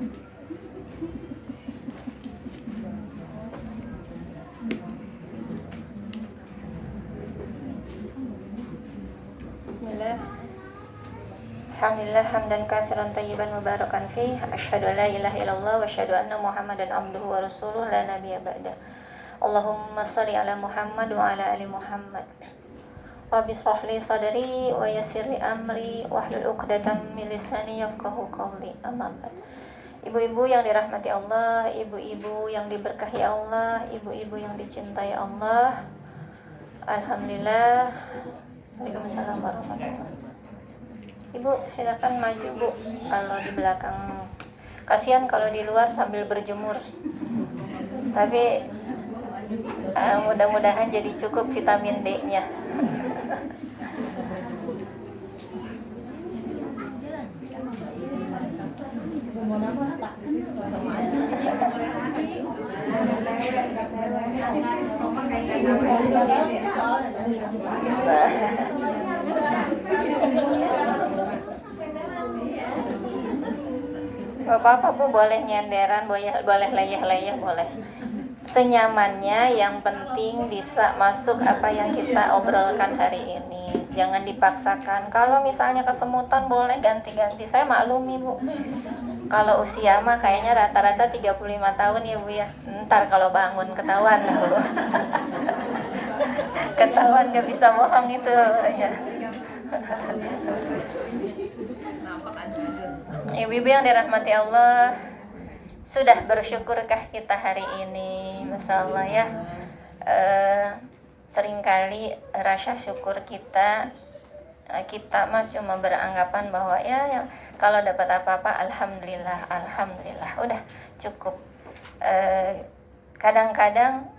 Bismillah. Alhamdulillah hamdan katsiran thayyiban mubarakan fi. Asyhadu an la ilaha illallah wa asyhadu anna Muhammadan abduhu wa rasuluh la nabiyya ba'da. Allahumma shalli ala Muhammad wa ala ali Muhammad. Rabbi shrah li sadri wa yassir li amri wahlul 'uqdatam min lisani yafqahu qawli. Amma ba'd. Ibu-ibu yang dirahmati Allah, ibu-ibu yang diberkahi Allah, ibu-ibu yang dicintai Allah. Alhamdulillah. Waalaikumsalam warahmatullahi wabarakatuh. Ibu silakan maju Bu, kalau di belakang. Kasihan kalau di luar sambil berjemur. Tapi mudah-mudahan jadi cukup vitamin D-nya. Bapak Bu boleh nyenderan, boleh leyeh-leyeh, boleh. Senyamannya, yang penting bisa masuk apa yang kita obrolkan hari ini. Jangan dipaksakan. Kalau misalnya kesemutan boleh ganti-ganti. Saya maklumi Bu. Kalau usia mah kayaknya rata-rata 35 tahun ya Bu ya. Ntar kalau bangun ketahuan Bu. Ketahuan gak bisa bohong itu ya. Ibu-ibu yang dirahmati Allah, sudah bersyukurkah kita hari ini? Masya Allah ya. Seringkali rasa syukur kita mah cuma beranggapan bahwa ya kalau dapat apa-apa alhamdulillah, alhamdulillah, udah cukup. Kadang-kadang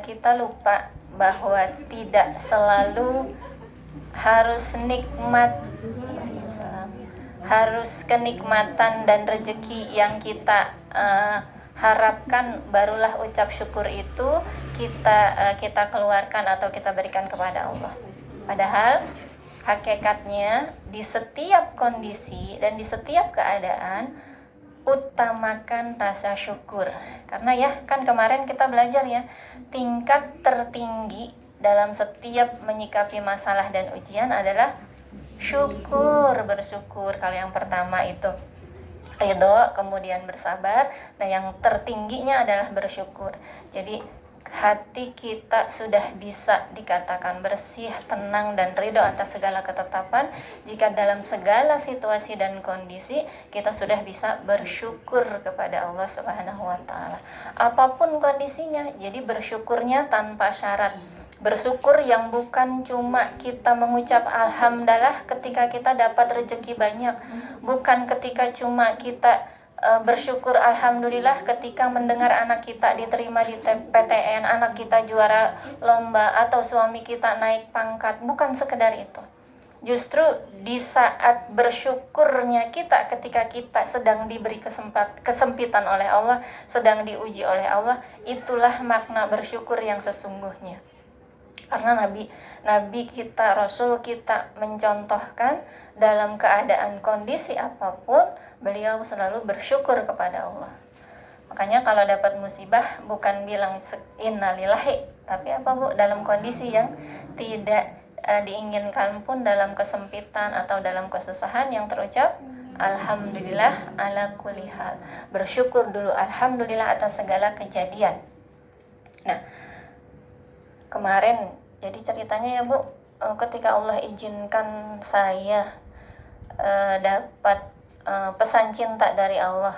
kita lupa bahwa tidak selalu harus nikmat, harus kenikmatan dan rezeki yang kita harapkan barulah ucap syukur itu kita keluarkan atau kita berikan kepada Allah. Padahal hakikatnya di setiap kondisi dan di setiap keadaan utamakan rasa syukur. Karena ya kan kemarin kita belajar ya, tingkat tertinggi dalam setiap menyikapi masalah dan ujian adalah syukur, bersyukur. Kalau yang pertama itu ridho, kemudian bersabar. Nah yang tertingginya adalah bersyukur. Jadi hati kita sudah bisa dikatakan bersih, tenang, dan ridho atas segala ketetapan jika dalam segala situasi dan kondisi kita sudah bisa bersyukur kepada Allah Subhanahu wa Ta'ala. Apapun kondisinya, jadi bersyukurnya tanpa syarat. Bersyukur yang bukan cuma kita mengucap alhamdulillah ketika kita dapat rezeki banyak, bukan ketika cuma kita bersyukur alhamdulillah ketika mendengar anak kita diterima di PTN, anak kita juara lomba, atau suami kita naik pangkat. Bukan sekedar itu. Justru di saat bersyukurnya kita ketika kita sedang diberi kesempitan oleh Allah, sedang diuji oleh Allah, itulah makna bersyukur yang sesungguhnya. Karena Nabi kita, Rasul kita mencontohkan dalam keadaan kondisi apapun, beliau selalu bersyukur kepada Allah. Makanya kalau dapat musibah bukan bilang innalillahi, tapi apa Bu? Dalam kondisi yang tidak diinginkan pun, dalam kesempitan atau dalam kesusahan, yang terucap alhamdulillah ala kulli hal. Bersyukur dulu, alhamdulillah atas segala kejadian. Nah, kemarin jadi ceritanya ya Bu, ketika Allah izinkan saya dapat pesan cinta dari Allah,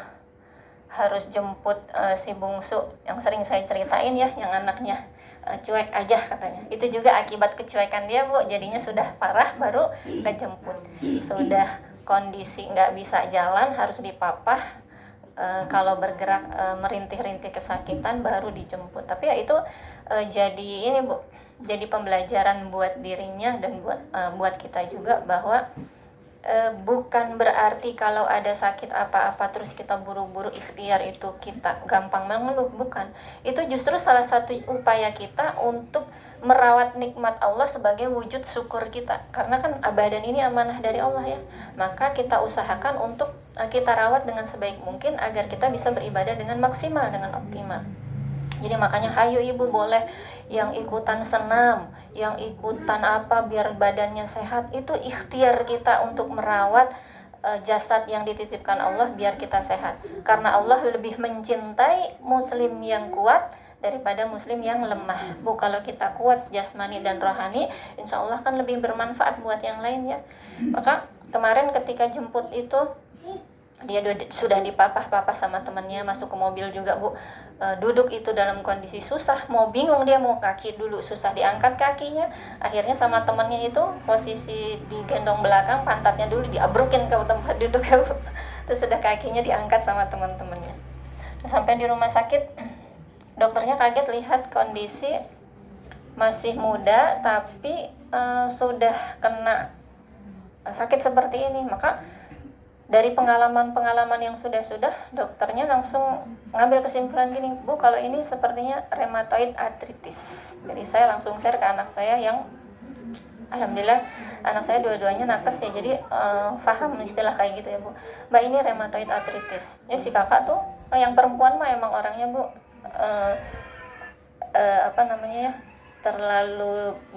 harus jemput si bungsu yang sering saya ceritain ya, yang anaknya cuek aja katanya. Itu juga akibat kecuekan dia Bu, jadinya sudah parah baru kejemput. Sudah kondisi nggak bisa jalan, harus dipapah, kalau bergerak merintih-rintih kesakitan baru dijemput. Tapi ya itu jadi ini Bu, jadi pembelajaran buat dirinya dan buat kita juga, bahwa bukan berarti kalau ada sakit apa-apa terus kita buru-buru ikhtiar itu kita gampang mengeluh, bukan. Itu justru salah satu upaya kita untuk merawat nikmat Allah sebagai wujud syukur kita. Karena kan badan ini amanah dari Allah ya, maka kita usahakan untuk kita rawat dengan sebaik mungkin agar kita bisa beribadah dengan maksimal, dengan optimal. Jadi makanya hayu ibu boleh yang ikutan senam, yang ikutan apa biar badannya sehat, itu ikhtiar kita untuk merawat jasad yang dititipkan Allah biar kita sehat. Karena Allah lebih mencintai muslim yang kuat daripada muslim yang lemah. Bu, kalau kita kuat jasmani dan rohani, insya Allah kan lebih bermanfaat buat yang lain ya. Maka kemarin ketika jemput itu, dia sudah dipapah-papah sama temannya, masuk ke mobil juga Bu. Duduk itu dalam kondisi susah, mau bingung dia mau kaki dulu, susah diangkat kakinya. Akhirnya sama temannya itu posisi di gendong belakang, pantatnya dulu diabrukin ke tempat duduk ya Bu. Terus sudah kakinya diangkat sama teman-temannya. Sampai di rumah sakit, dokternya kaget lihat kondisi masih muda tapi sudah kena sakit seperti ini. Maka dari pengalaman-pengalaman yang sudah-sudah, dokternya langsung ngambil kesimpulan gini, Bu, kalau ini sepertinya rheumatoid arthritis. Jadi saya langsung share ke anak saya yang alhamdulillah anak saya dua-duanya nakes ya, jadi paham istilah kayak gitu ya Bu. Mbak, ini rheumatoid arthritis. Ya si kakak tuh yang perempuan mah emang orangnya Bu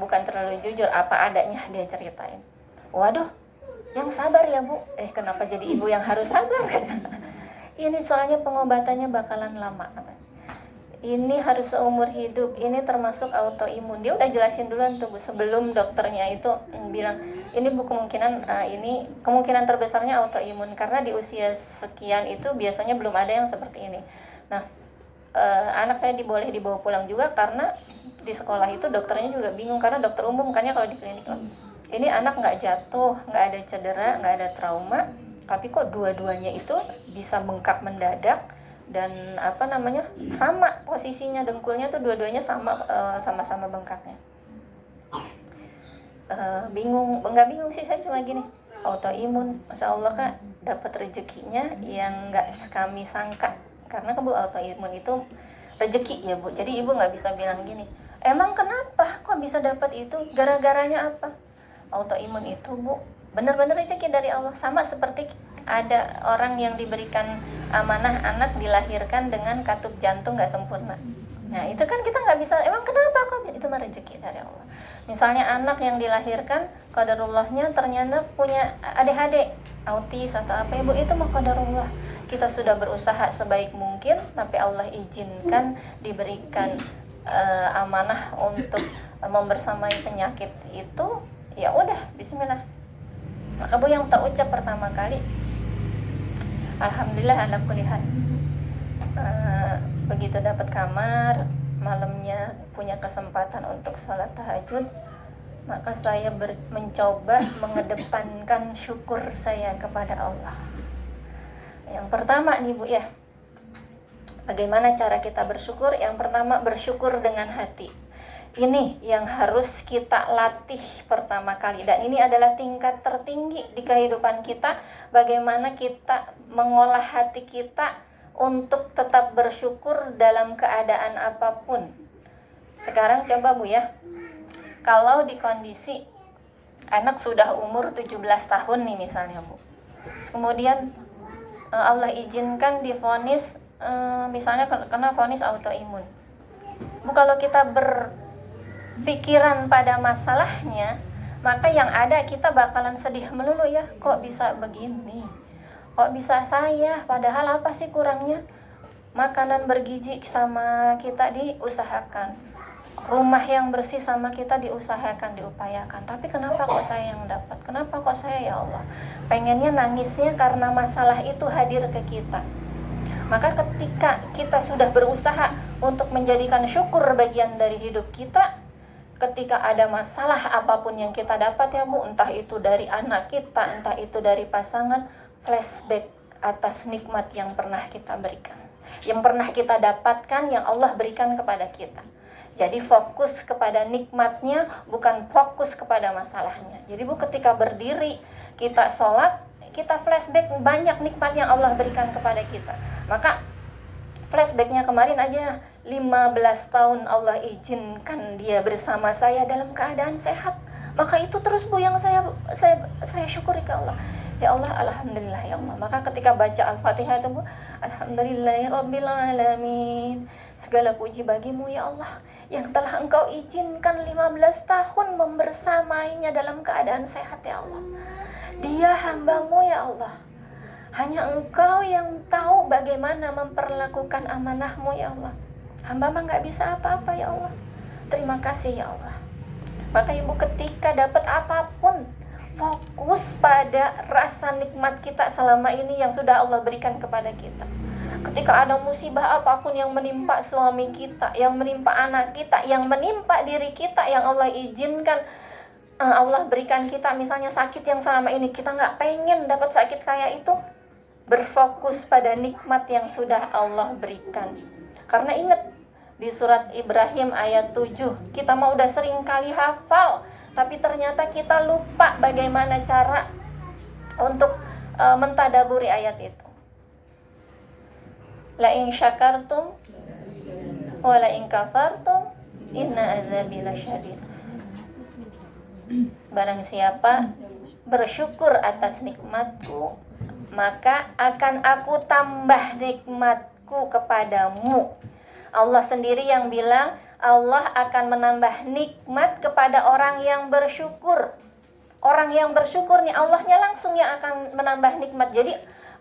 bukan terlalu jujur, apa adanya dia ceritain. Waduh, yang sabar ya Bu. Kenapa jadi ibu yang harus sabar? Ini soalnya pengobatannya bakalan lama. Ini harus seumur hidup. Ini termasuk autoimun. Dia udah jelasin duluan tuh Bu, sebelum dokternya itu bilang ini Bu kemungkinan terbesarnya autoimun karena di usia sekian itu biasanya belum ada yang seperti ini. Nah, anak saya boleh dibawa pulang juga karena di sekolah itu dokternya juga bingung karena dokter umum kan ya kalau di klinik. Ini anak nggak jatuh, nggak ada cedera, nggak ada trauma, tapi kok dua-duanya itu bisa bengkak mendadak dan sama posisinya dengkulnya tuh dua-duanya sama-sama bengkaknya. Nggak bingung sih, saya cuma gini, autoimun, masya Allah Kak, dapat rezekinya yang nggak kami sangka. Karena Bu, autoimun itu rezeki ya Bu. Jadi ibu nggak bisa bilang gini, emang kenapa kok bisa dapat itu, gara-garanya apa? Autoimun itu Bu benar-benar rezeki dari Allah. Sama seperti ada orang yang diberikan amanah anak dilahirkan dengan katup jantung nggak sempurna. Nah itu kan kita nggak bisa, emang kenapa kok, itu mah rezeki dari Allah. Misalnya anak yang dilahirkan qadarullahnya ternyata punya ADHD, autis atau apa Ibu, itu mah qadarullah. Kita sudah berusaha sebaik mungkin tapi Allah izinkan diberikan amanah untuk membersamai penyakit itu, ya udah bismillah. Maka Bu yang terucap pertama kali alhamdulillah ala kulli hal. Begitu dapat kamar, malamnya punya kesempatan untuk sholat tahajud, maka saya mencoba mengedepankan syukur saya kepada Allah. Yang pertama nih Bu ya, bagaimana cara kita bersyukur? Yang pertama, bersyukur dengan hati. Ini yang harus kita latih pertama kali, dan ini adalah tingkat tertinggi di kehidupan kita. Bagaimana kita mengolah hati kita untuk tetap bersyukur dalam keadaan apapun. Sekarang coba Bu ya, kalau di kondisi anak sudah umur 17 tahun nih misalnya Bu, kemudian Allah izinkan divonis misalnya kena vonis autoimun. Bu, kalau kita pikiran pada masalahnya, maka yang ada kita bakalan sedih melulu ya, kok bisa begini, kok bisa saya, padahal apa sih kurangnya? Makanan bergizi sama kita diusahakan, rumah yang bersih sama kita diusahakan, diupayakan, tapi kenapa kok saya yang dapat, kenapa kok saya ya Allah? Pengennya nangisnya karena masalah itu hadir ke kita. Maka ketika kita sudah berusaha untuk menjadikan syukur bagian dari hidup kita, ketika ada masalah apapun yang kita dapat ya Bu, entah itu dari anak kita, entah itu dari pasangan, flashback atas nikmat yang pernah kita berikan, yang pernah kita dapatkan, yang Allah berikan kepada kita. Jadi fokus kepada nikmatnya, bukan fokus kepada masalahnya. Jadi Bu, ketika berdiri, kita sholat, kita flashback banyak nikmat yang Allah berikan kepada kita. Maka flashbacknya kemarin aja, 15 tahun Allah izinkan dia bersama saya dalam keadaan sehat. Maka itu terus Bu yang saya syukuri ke Allah. Ya Allah, alhamdulillah ya Allah. Maka ketika baca Al-Fatihah itu, alhamdulillahirabbil alamin. Segala puji bagimu ya Allah, yang telah Engkau izinkan 15 tahun membersamainya dalam keadaan sehat ya Allah. Dia hamba-Mu ya Allah. Hanya Engkau yang tahu bagaimana memperlakukan amanah-Mu ya Allah. Hamba mah gak bisa apa-apa ya Allah. Terima kasih ya Allah. Maka ibu ketika dapat apapun, fokus pada rasa nikmat kita selama ini yang sudah Allah berikan kepada kita. Ketika ada musibah apapun yang menimpa suami kita, yang menimpa anak kita, yang menimpa diri kita, yang Allah izinkan, Allah berikan kita, misalnya sakit yang selama ini kita gak pengen dapat sakit kayak itu, berfokus pada nikmat yang sudah Allah berikan. Karena ingat, di surat Ibrahim ayat 7, kita mau udah sering kali hafal, tapi ternyata kita lupa bagaimana cara untuk mentadaburi ayat itu. La in syakartum wa la in kafartum inna azabi lasyadid. Barang siapa bersyukur atas nikmatku, maka akan aku tambah nikmatku kepadamu. Allah sendiri yang bilang Allah akan menambah nikmat kepada orang yang bersyukur. Orang yang bersyukur nih, Allahnya langsung yang akan menambah nikmat. Jadi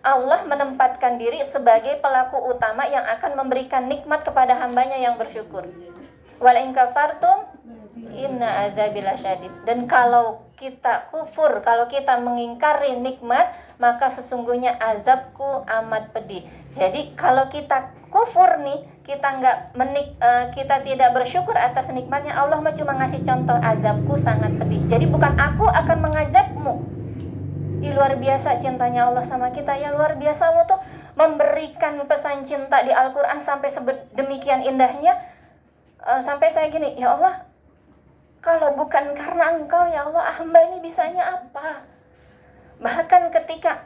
Allah menempatkan diri sebagai pelaku utama yang akan memberikan nikmat kepada hambanya yang bersyukur. Wala in kafartum inna azabi lasyadid. Dan kalau kita kufur, kalau kita mengingkari nikmat, maka sesungguhnya azabku amat pedih. Jadi kalau kita kufur nih, kita tidak bersyukur atas nikmatnya, Allah mah cuma ngasih contoh, azabku sangat pedih. Jadi bukan aku akan mengazabmu. Luar biasa cintanya Allah sama kita ya, luar biasa. Allah tuh memberikan pesan cinta di Al-Quran sampai demikian indahnya, sampai saya gini, ya Allah, kalau bukan karena Engkau ya Allah, hamba ini bisanya apa? Bahkan ketika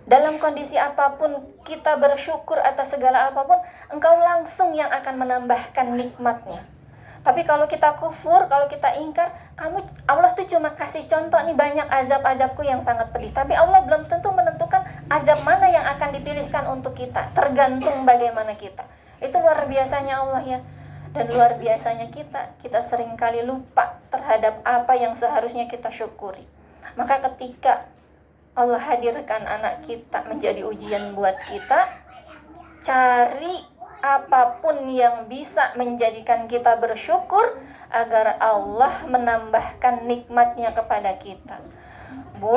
dalam kondisi apapun kita bersyukur atas segala apapun, Engkau langsung yang akan menambahkan nikmatnya. Tapi kalau kita kufur, kalau kita ingkar, Allah tuh cuma kasih contoh nih, banyak azab-azabku yang sangat pedih. Tapi Allah belum tentu menentukan azab mana yang akan dipilihkan untuk kita. Tergantung bagaimana kita. Itu luar biasanya Allah ya. Dan luar biasanya kita seringkali lupa terhadap apa yang seharusnya kita syukuri. Maka ketika Allah hadirkan anak kita menjadi ujian buat kita, cari apapun yang bisa menjadikan kita bersyukur agar Allah menambahkan nikmatnya kepada kita. Bu,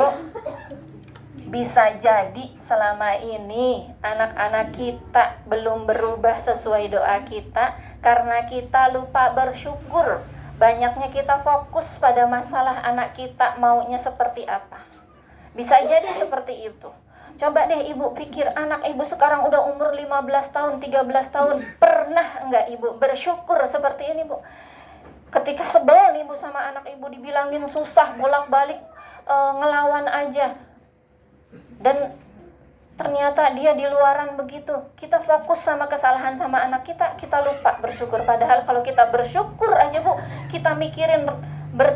bisa jadi selama ini anak-anak kita belum berubah sesuai doa kita karena kita lupa bersyukur. Banyaknya kita fokus pada masalah anak kita maunya seperti apa. Bisa jadi seperti itu. Coba deh ibu pikir, anak ibu sekarang udah umur 15 tahun, 13 tahun. Pernah enggak ibu bersyukur seperti ini, Bu? Ketika sebel ibu sama anak ibu, dibilangin susah, bolak-balik ngelawan aja. Dan ternyata dia di luaran begitu. Kita fokus sama kesalahan sama anak kita, kita lupa bersyukur. Padahal kalau kita bersyukur aja, Bu, kita mikirin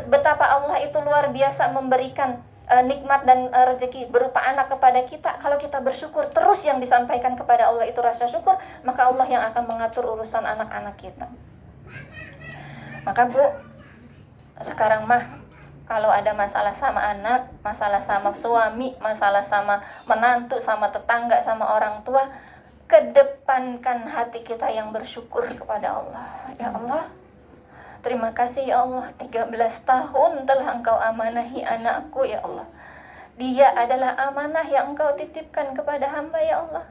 betapa Allah itu luar biasa memberikan nikmat dan rezeki berupa anak kepada kita. Kalau kita bersyukur terus, yang disampaikan kepada Allah itu rasa syukur, maka Allah yang akan mengatur urusan anak-anak kita. Maka Bu, sekarang mah kalau ada masalah sama anak, masalah sama suami, masalah sama menantu, sama tetangga, sama orang tua, kedepankan hati kita yang bersyukur kepada Allah. Ya Allah, terima kasih ya Allah, 13 tahun telah Engkau amanahi anakku ya Allah. Dia adalah amanah yang Engkau titipkan kepada hamba ya Allah.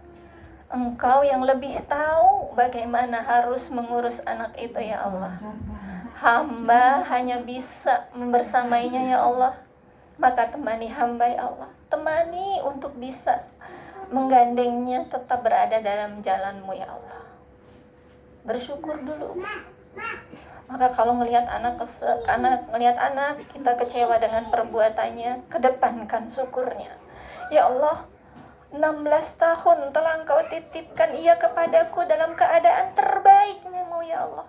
Engkau yang lebih tahu bagaimana harus mengurus anak itu ya Allah. Hamba hanya bisa membersamainya ya Allah. Maka temani hamba ya Allah. Temani untuk bisa menggandengnya tetap berada dalam jalan-Mu ya Allah. Bersyukur dulu. Maka kalau ngelihat anak kita kecewa dengan perbuatannya, kedepankan syukurnya. Ya Allah, 16 tahun telah Engkau titipkan ia kepadaku dalam keadaan terbaiknya-Mu ya Allah.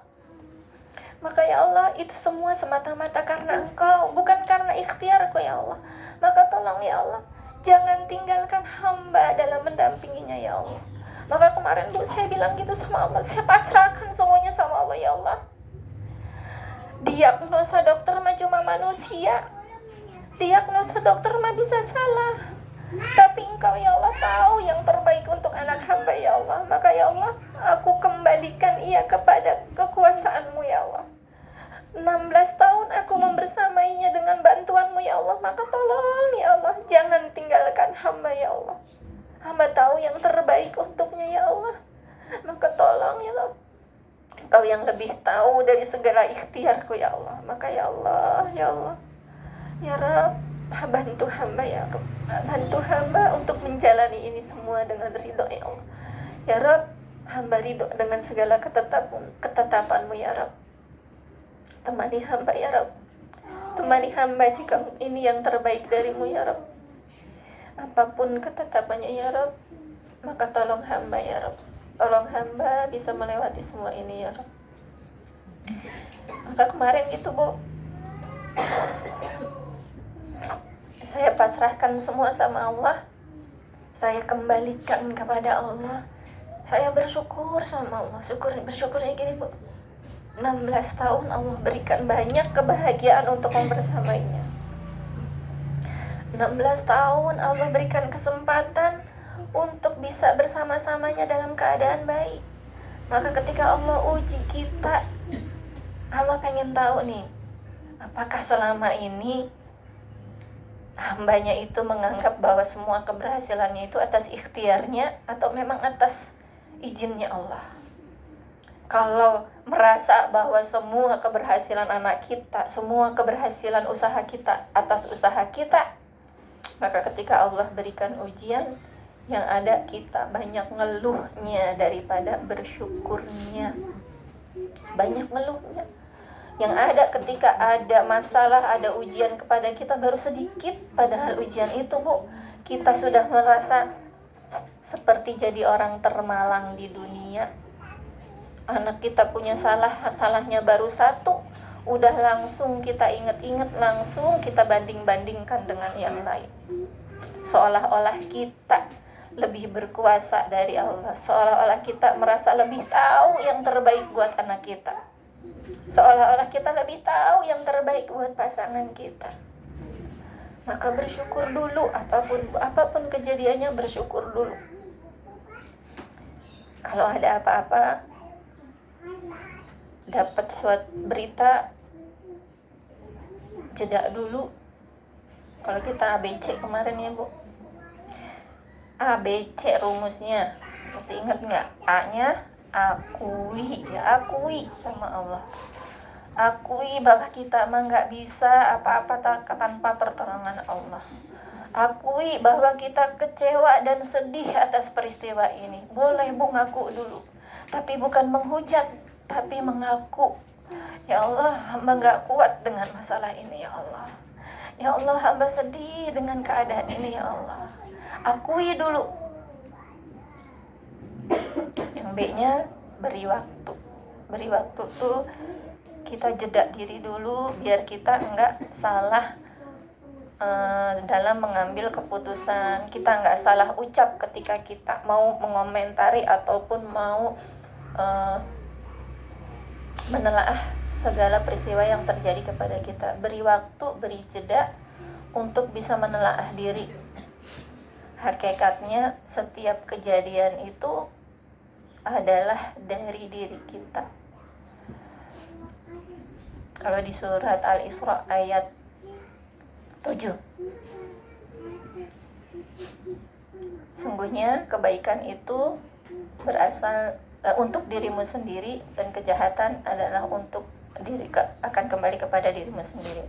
Maka ya Allah, itu semua semata-mata karena Engkau, bukan karena ikhtiarku ya Allah. Maka tolong ya Allah, jangan tinggalkan hamba dalam mendampinginya ya Allah. Maka kemarin Bu, saya bilang gitu sama Allah, saya pasrahkan semuanya sama Allah ya Allah. Diagnosa dokter mah cuma manusia, diagnosa dokter mah bisa salah, tapi Engkau ya Allah tahu yang terbaik untuk anak hamba ya Allah. Maka ya Allah, aku kembalikan ia kepada kekuasaan-Mu ya Allah. 16 tahun aku membersamainya dengan bantuan-Mu ya Allah. Maka tolong ya Allah, jangan tinggalkan hamba ya Allah. Hamba tahu yang terbaik untuknya ya Allah. Maka tolong ya Allah, Engkau yang lebih tahu dari segala ikhtiarku ya Allah. Maka ya Allah, ya Allah, ya Rabb, bantu hamba ya Rabb, bantu hamba untuk menjalani ini semua dengan ridho ya Allah. Ya Rabb, hamba ridho dengan segala ketetapan-Mu ya Rabb. Temani hamba ya Rabb, temani hamba jika ini yang terbaik dari-Mu ya Rabb. Apapun ketetapannya ya Rabb, maka tolong hamba ya Rabb, tolong hamba bisa melewati semua ini ya Rabb. Maka kemarin gitu Bu, saya pasrahkan semua sama Allah, saya kembalikan kepada Allah. Saya bersyukur sama Allah, bersyukurnya gini Bu, 16 tahun Allah berikan banyak kebahagiaan untuk membersamainya. 16 tahun Allah berikan kesempatan untuk bisa bersama-samanya dalam keadaan baik. Maka ketika Allah uji kita, Allah pengen tahu nih, apakah selama ini hambanya itu menganggap bahwa semua keberhasilannya itu atas ikhtiarnya atau memang atas izinnya Allah. Kalau merasa bahwa semua keberhasilan anak kita, semua keberhasilan usaha kita atas usaha kita, maka ketika Allah berikan ujian, yang ada kita banyak ngeluhnya daripada bersyukurnya. Banyak ngeluhnya. Yang ada ketika ada masalah, ada ujian kepada kita baru sedikit, padahal ujian itu Bu, kita sudah merasa seperti jadi orang termalang di dunia. Anak kita punya salahnya baru satu, udah langsung kita inget-inget, langsung kita banding-bandingkan dengan yang lain. Seolah-olah kita lebih berkuasa dari Allah, seolah-olah kita merasa lebih tahu yang terbaik buat anak kita, seolah-olah kita lebih tahu yang terbaik buat pasangan kita. Maka bersyukur dulu, apapun kejadiannya bersyukur dulu. Kalau ada apa-apa, dapat suatu berita, jeda dulu. Kalau kita ABC kemarin ya Bu, ABC rumusnya masih ingat nggak? A-nya akui, ya akui sama Allah, akui bahwa kita mah nggak bisa apa-apa tanpa pertolongan Allah. Akui bahwa kita kecewa dan sedih atas peristiwa ini. Boleh Bu ngaku dulu, tapi bukan menghujat, tapi mengaku. Ya Allah, hamba gak kuat dengan masalah ini ya Allah. Ya Allah, hamba sedih dengan keadaan ini ya Allah. Akui dulu. Yang B-nya beri waktu. Beri waktu tuh kita jeda diri dulu biar kita enggak salah dalam mengambil keputusan. Kita enggak salah ucap ketika kita mau mengomentari ataupun mau menelaah segala peristiwa yang terjadi kepada kita. Beri waktu, beri jeda untuk bisa menelaah diri. Hakikatnya setiap kejadian itu adalah dari diri kita. Kalau di surat Al-Isra ayat 7, sungguhnya kebaikan itu berasal untuk dirimu sendiri dan kejahatan adalah untuk akan kembali kepada dirimu sendiri.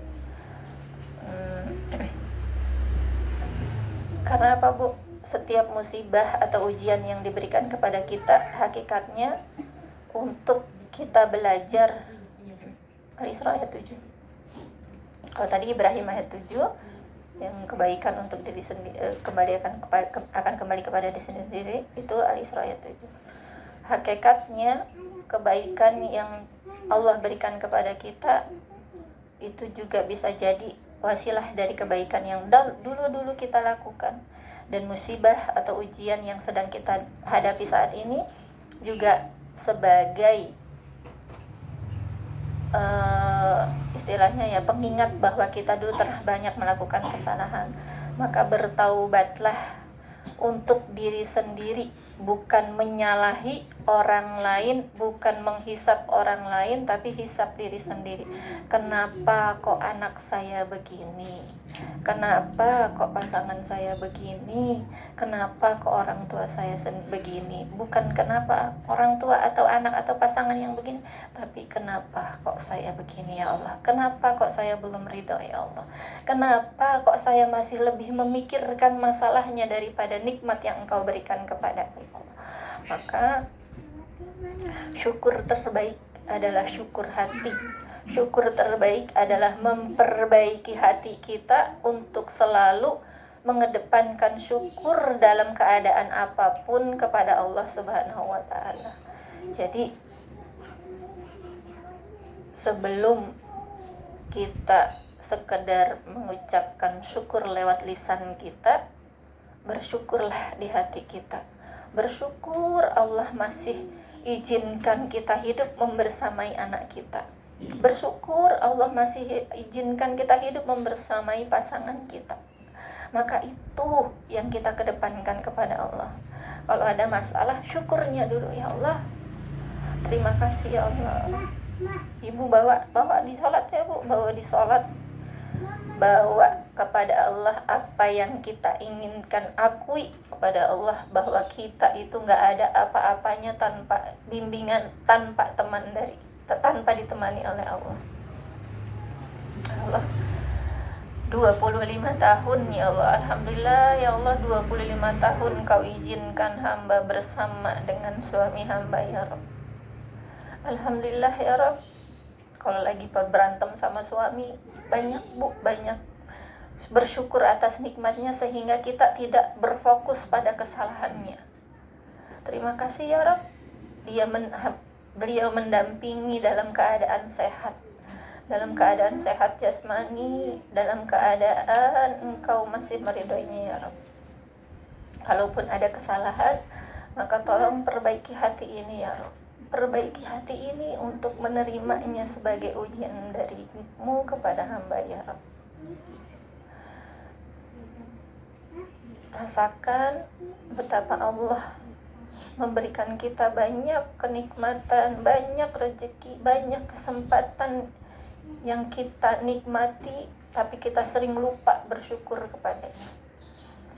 Karena apa Bu? Setiap musibah atau ujian yang diberikan kepada kita hakikatnya untuk kita belajar. Al-Isra ayat 7. Kalau tadi Ibrahim ayat 7, yang kebaikan untuk diri sendiri akan kembali kepada diri sendiri, itu Al-Isra ayat 7. Hakikatnya kebaikan yang Allah berikan kepada kita itu juga bisa jadi wasilah dari kebaikan yang dulu kita lakukan. Dan musibah atau ujian yang sedang kita hadapi saat ini juga sebagai istilahnya ya, pengingat bahwa kita dulu pernah banyak melakukan kesalahan. Maka bertaubatlah untuk diri sendiri, bukan menyalahi orang lain, bukan menghisap orang lain, tapi hisap diri sendiri. Kenapa kok anak saya begini? Kenapa kok pasangan saya begini? Kenapa kok orang tua saya begini? Bukan kenapa orang tua atau anak atau pasangan yang begini, tapi kenapa kok saya begini ya Allah? Kenapa kok saya belum ridho ya Allah? Kenapa kok saya masih lebih memikirkan masalahnya daripada nikmat yang Engkau berikan kepadaku ya Allah? Maka syukur terbaik adalah syukur hati. Syukur terbaik adalah memperbaiki hati kita untuk selalu mengedepankan syukur dalam keadaan apapun kepada Allah Subhanahu wa taala. Jadi sebelum kita sekedar mengucapkan syukur lewat lisan kita, bersyukurlah di hati kita. Bersyukur Allah masih izinkan kita hidup membersamai anak kita. Bersyukur Allah masih izinkan kita hidup membersamai pasangan kita. Maka itu yang kita kedepankan kepada Allah. Kalau ada masalah, syukurnya dulu ya Allah. Terima kasih ya Allah. Ibu bawa di sholat ya Bu, bawa di sholat. Bawa kepada Allah apa yang kita inginkan, akui kepada Allah bahwa kita itu gak ada apa-apanya tanpa bimbingan, tanpa ditemani oleh Allah. Allah 25 tahun ya Allah, alhamdulillah ya Allah, 25 tahun Kau izinkan hamba bersama dengan suami hamba ya Rabb. Alhamdulillah ya Rabb. Kalau lagi berantem sama suami, banyak bersyukur atas nikmatnya sehingga kita tidak berfokus pada kesalahannya. Terima kasih ya Rabb. Beliau mendampingi dalam keadaan sehat jasmani, dalam keadaan Engkau masih meridhoinya ya Rabb. Kalaupun ada kesalahan, maka tolong perbaiki hati ini ya Rabb. Perbaiki hati ini untuk menerimanya sebagai ujian dari-Mu kepada hamba ya Rabb. Rasakan betapa Allah memberikan kita banyak kenikmatan, banyak rezeki, banyak kesempatan yang kita nikmati, tapi kita sering lupa bersyukur kepadanya.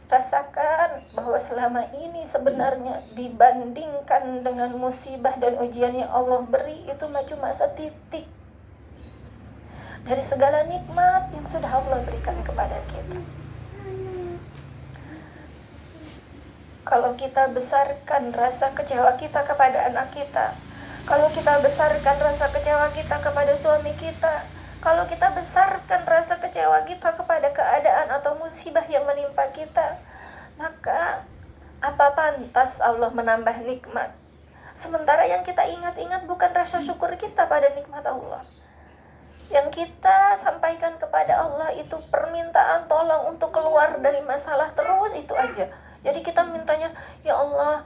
Rasakan bahwa selama ini sebenarnya dibandingkan dengan musibah dan ujian yang Allah beri, itu cuma setitik dari segala nikmat yang sudah Allah berikan kepada kita. Kalau kita besarkan rasa kecewa kita kepada anak kita, kalau kita besarkan rasa kecewa kita kepada suami kita, kalau kita besarkan rasa kecewa kita kepada keadaan atau musibah yang menimpa kita, maka apa pantas Allah menambah nikmat? Sementara yang kita ingat-ingat bukan rasa syukur kita pada nikmat Allah. Yang kita sampaikan kepada Allah itu permintaan tolong untuk keluar dari masalah terus, itu aja. Jadi kita mintanya, ya Allah,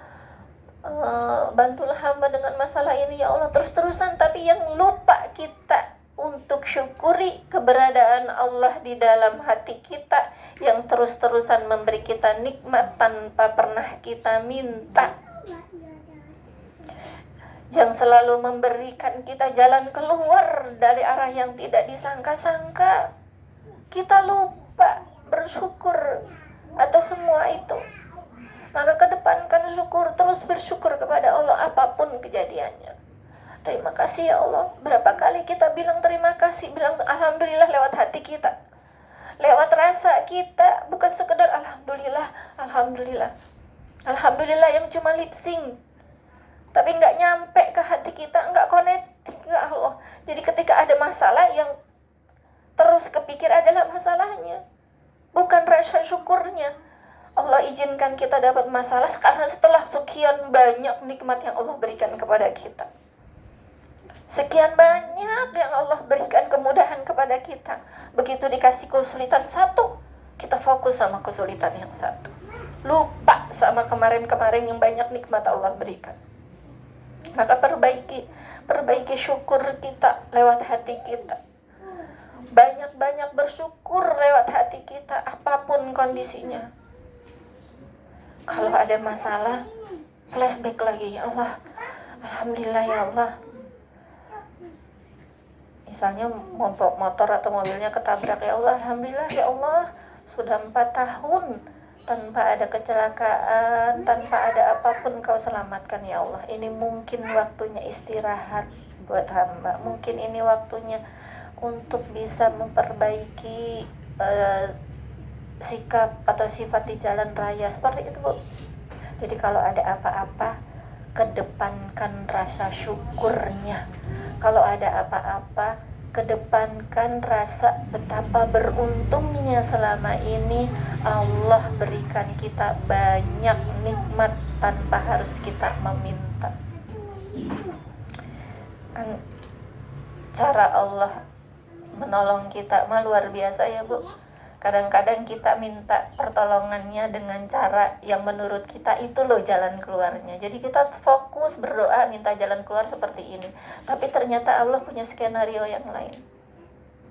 bantulah hamba dengan masalah ini ya Allah, terus-terusan. Tapi yang lupa kita untuk syukuri keberadaan Allah di dalam hati kita, yang terus-terusan memberi kita nikmat tanpa pernah kita minta, yang selalu memberikan kita jalan keluar dari arah yang tidak disangka-sangka. Kita lupa bersyukur atas semua itu. Maka kedepankan syukur, terus bersyukur kepada Allah apapun kejadiannya. Terima kasih ya Allah. Berapa kali kita bilang terima kasih, bilang alhamdulillah lewat hati kita, lewat rasa kita, bukan sekedar alhamdulillah, alhamdulillah, alhamdulillah yang cuma lip sync, tapi nggak nyampe ke hati kita, nggak connecting ke Allah. Jadi ketika ada masalah, yang terus kepikir adalah masalahnya, bukan rasa syukurnya. Allah izinkan kita dapat masalah karena setelah sekian banyak nikmat yang Allah berikan kepada kita, sekian banyak yang Allah berikan kemudahan kepada kita, Begitu dikasih kesulitan satu, kita fokus sama kesulitan yang satu, lupa sama kemarin-kemarin yang banyak nikmat Allah berikan. Maka perbaiki syukur kita lewat hati kita. Banyak-banyak bersyukur lewat hati kita, apapun kondisinya. Kalau ada masalah, flashback lagi, ya Allah, alhamdulillah ya Allah. Misalnya motor atau mobilnya ketabrak, ya Allah, alhamdulillah ya Allah, sudah 4 tahun tanpa ada kecelakaan, tanpa ada apapun Kau selamatkan ya Allah. Ini mungkin waktunya istirahat buat hamba, mungkin ini waktunya untuk bisa memperbaiki sikap atau sifat di jalan raya, seperti itu Bu. Jadi kalau ada apa-apa, kedepankan rasa syukurnya. Kalau ada apa-apa, kedepankan rasa betapa beruntungnya selama ini Allah berikan kita banyak nikmat tanpa harus kita meminta. Kan cara Allah menolong kita mah luar biasa ya Bu. Kadang-kadang kita minta pertolongannya dengan cara yang menurut kita itu loh jalan keluarnya. Jadi kita fokus berdoa minta jalan keluar seperti ini, tapi ternyata Allah punya skenario yang lain.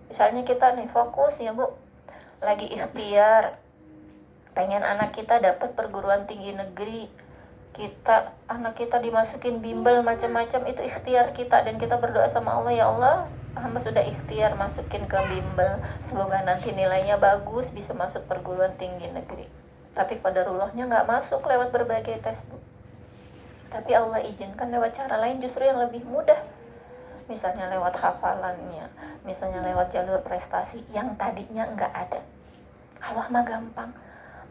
Misalnya kita nih fokus ya Bu, lagi ikhtiar pengen anak kita dapat perguruan tinggi negeri, anak kita dimasukin bimbel macam-macam, itu ikhtiar kita, dan kita berdoa sama Allah, ya Allah, hamba sudah ikhtiar masukin ke bimbel, semoga nanti nilainya bagus bisa masuk perguruan tinggi negeri. Tapi qadarullahnya nggak masuk lewat berbagai tes Bu. Tapi Allah izinkan lewat cara lain justru yang lebih mudah. Misalnya lewat hafalannya, misalnya lewat jalur prestasi yang tadinya nggak ada. Allah mah gampang.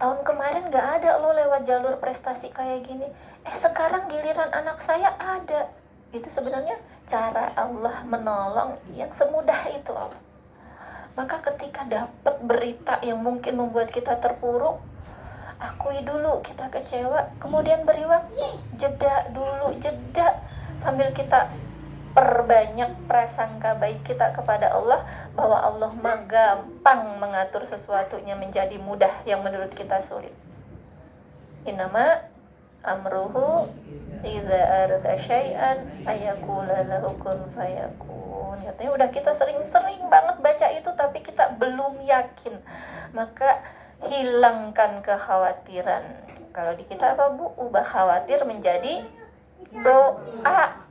Tahun kemarin nggak ada lo lewat jalur prestasi kayak gini. Sekarang giliran anak saya ada. Itu sebenarnya cara Allah menolong yang semudah itu Allah. Maka ketika dapat berita yang mungkin membuat kita terpuruk, akui dulu kita kecewa, kemudian beri waktu, jeda dulu, sambil kita perbanyak prasangka baik kita kepada Allah, bahwa Allah mah gampang mengatur sesuatunya menjadi mudah yang menurut kita sulit. Innama amruhu idza arada syai'an ayaqula lahu kun fayakun. Katanya udah kita sering-sering banget baca itu tapi kita belum yakin. Maka hilangkan kekhawatiran. Kalau di kita apa Bu? Ubah khawatir menjadi doa.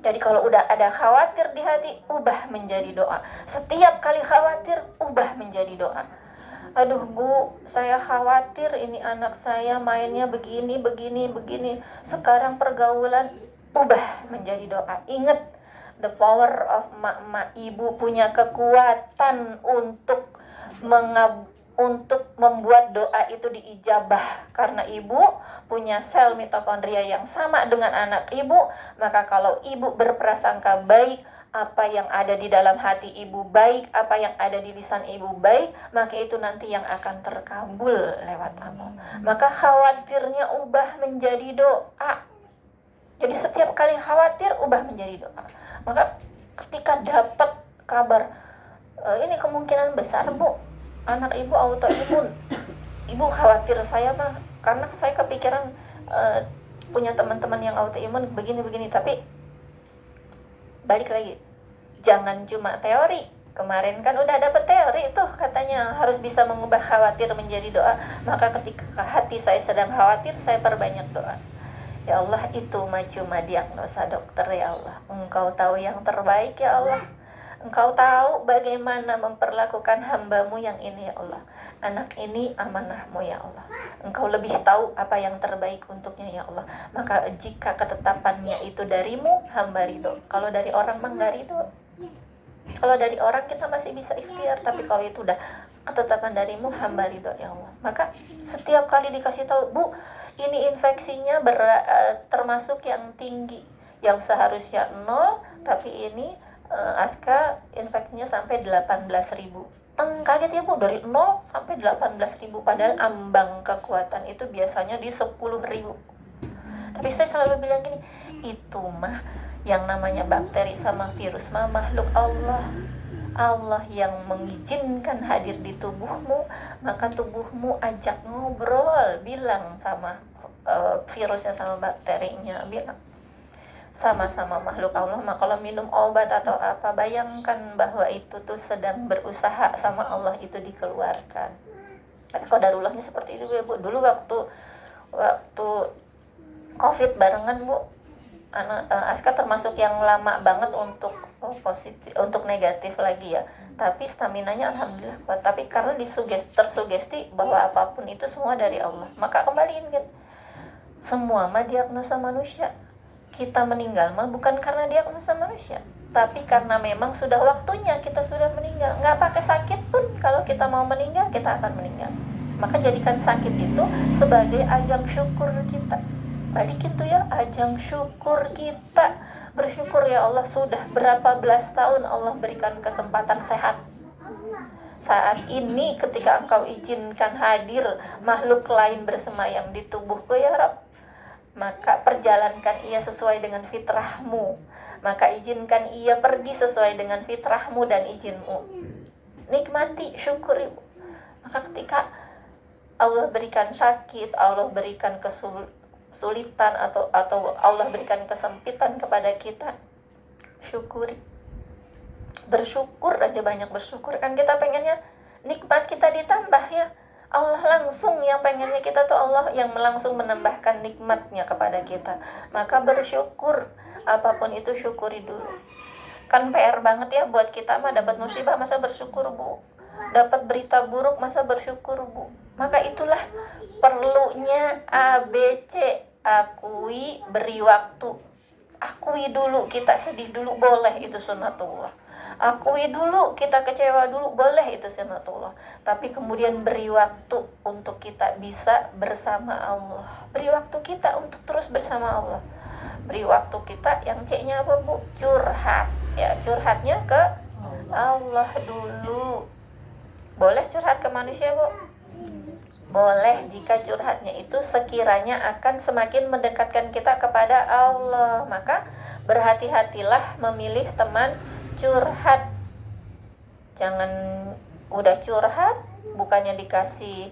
Jadi kalau udah ada khawatir di hati, ubah menjadi doa. Setiap kali khawatir, ubah menjadi doa. Aduh Bu, saya khawatir ini anak saya mainnya begini. Sekarang pergaulan, ubah menjadi doa. Ingat, the power of mak ibu punya kekuatan untuk membuat doa itu diijabah, karena ibu punya sel mitokondria yang sama dengan anak ibu. Maka kalau ibu berprasangka baik, apa yang ada di dalam hati ibu baik, apa yang ada di lisan ibu baik, maka itu nanti yang akan terkabul lewat amal. Maka khawatirnya ubah menjadi doa. Jadi setiap kali khawatir, ubah menjadi doa. Maka ketika dapat kabar ini kemungkinan besar Bu, anak ibu autoimun, ibu khawatir saya mah karena saya kepikiran punya teman-teman yang autoimun begini, tapi balik lagi, jangan cuma teori. Kemarin kan udah dapet teori tuh, katanya harus bisa mengubah khawatir menjadi doa. Maka ketika hati saya sedang khawatir, saya perbanyak doa. Ya Allah, itu mah cuma diagnosa dokter ya Allah. Engkau tahu yang terbaik ya Allah. Engkau tahu bagaimana memperlakukan hambamu yang ini ya Allah. Anak ini amanahmu ya Allah. Engkau lebih tahu apa yang terbaik untuknya ya Allah. Maka jika ketetapannya itu darimu, hamba ridho. Kalau dari orang mah nggak ridho. Kalau dari orang kita masih bisa ikhtiar, tapi kalau itu udah ketetapan darimu, hamba ridho ya Allah. Maka setiap kali dikasih tahu, Bu, ini infeksinya termasuk yang tinggi, yang seharusnya 0, tapi ini Aska infeksinya sampai 18.000. Kaget ya Bu, dari 0 sampai 18.000, padahal ambang kekuatan itu biasanya di 10.000. Tapi saya selalu bilang gini, itu mah yang namanya bakteri sama virus mah makhluk Allah. Allah yang mengizinkan hadir di tubuhmu, maka tubuhmu ajak ngobrol, bilang sama virusnya sama bakterinya, bilang sama-sama makhluk Allah. Maka kalau minum obat atau apa, bayangkan bahwa itu tuh sedang berusaha sama Allah itu dikeluarkan. Tapi qadarulahnya seperti itu ya Bu. Dulu waktu COVID barengan Bu, Aska termasuk yang lama banget untuk positif, untuk negatif lagi ya. Tapi staminanya alhamdulillah kuat. Tapi karena tersugesti bahwa apapun itu semua dari Allah, maka kembaliin kan. Semua mah diagnosa manusia. Kita meninggal mah bukan karena diagnosa manusia, tapi karena memang sudah waktunya kita sudah meninggal. Nggak pakai sakit pun kalau kita mau meninggal, kita akan meninggal. Maka jadikan sakit itu sebagai ajang syukur kita. Balikin tuh ya, ajang syukur kita. Bersyukur ya Allah, sudah berapa belas tahun Allah berikan kesempatan sehat. Saat ini ketika Engkau izinkan hadir makhluk lain bersemayam di tubuhku ya Rabb, maka perjalankan ia sesuai dengan fitrahmu. Maka izinkan ia pergi sesuai dengan fitrahmu dan izinmu. Nikmati, syukuri. Maka ketika Allah berikan sakit, Allah berikan kesulitan atau Allah berikan kesempitan kepada kita, syukuri. Bersyukur aja, banyak bersyukur. Kan kita pengennya nikmat kita ditambah ya. Allah langsung yang pengennya kita tuh Allah yang langsung menambahkan nikmatnya kepada kita. Maka bersyukur, apapun itu syukuri dulu. Kan PR banget ya buat kita mah, dapat musibah masa bersyukur Bu, dapat berita buruk masa bersyukur Bu. Maka itulah perlunya ABC, akui, beri waktu. Akui dulu kita sedih dulu, boleh, itu sunnatullah. Akui dulu kita kecewa dulu, boleh, itu sunnatullah. Tapi kemudian beri waktu untuk kita bisa bersama Allah. Beri waktu kita untuk terus bersama Allah. Beri waktu kita, yang C-nya apa Bu? Curhat. Ya, curhatnya ke Allah dulu. Boleh curhat ke manusia Bu? Boleh, jika curhatnya itu sekiranya akan semakin mendekatkan kita kepada Allah. Maka berhati-hatilah memilih teman curhat. Jangan udah curhat bukannya dikasih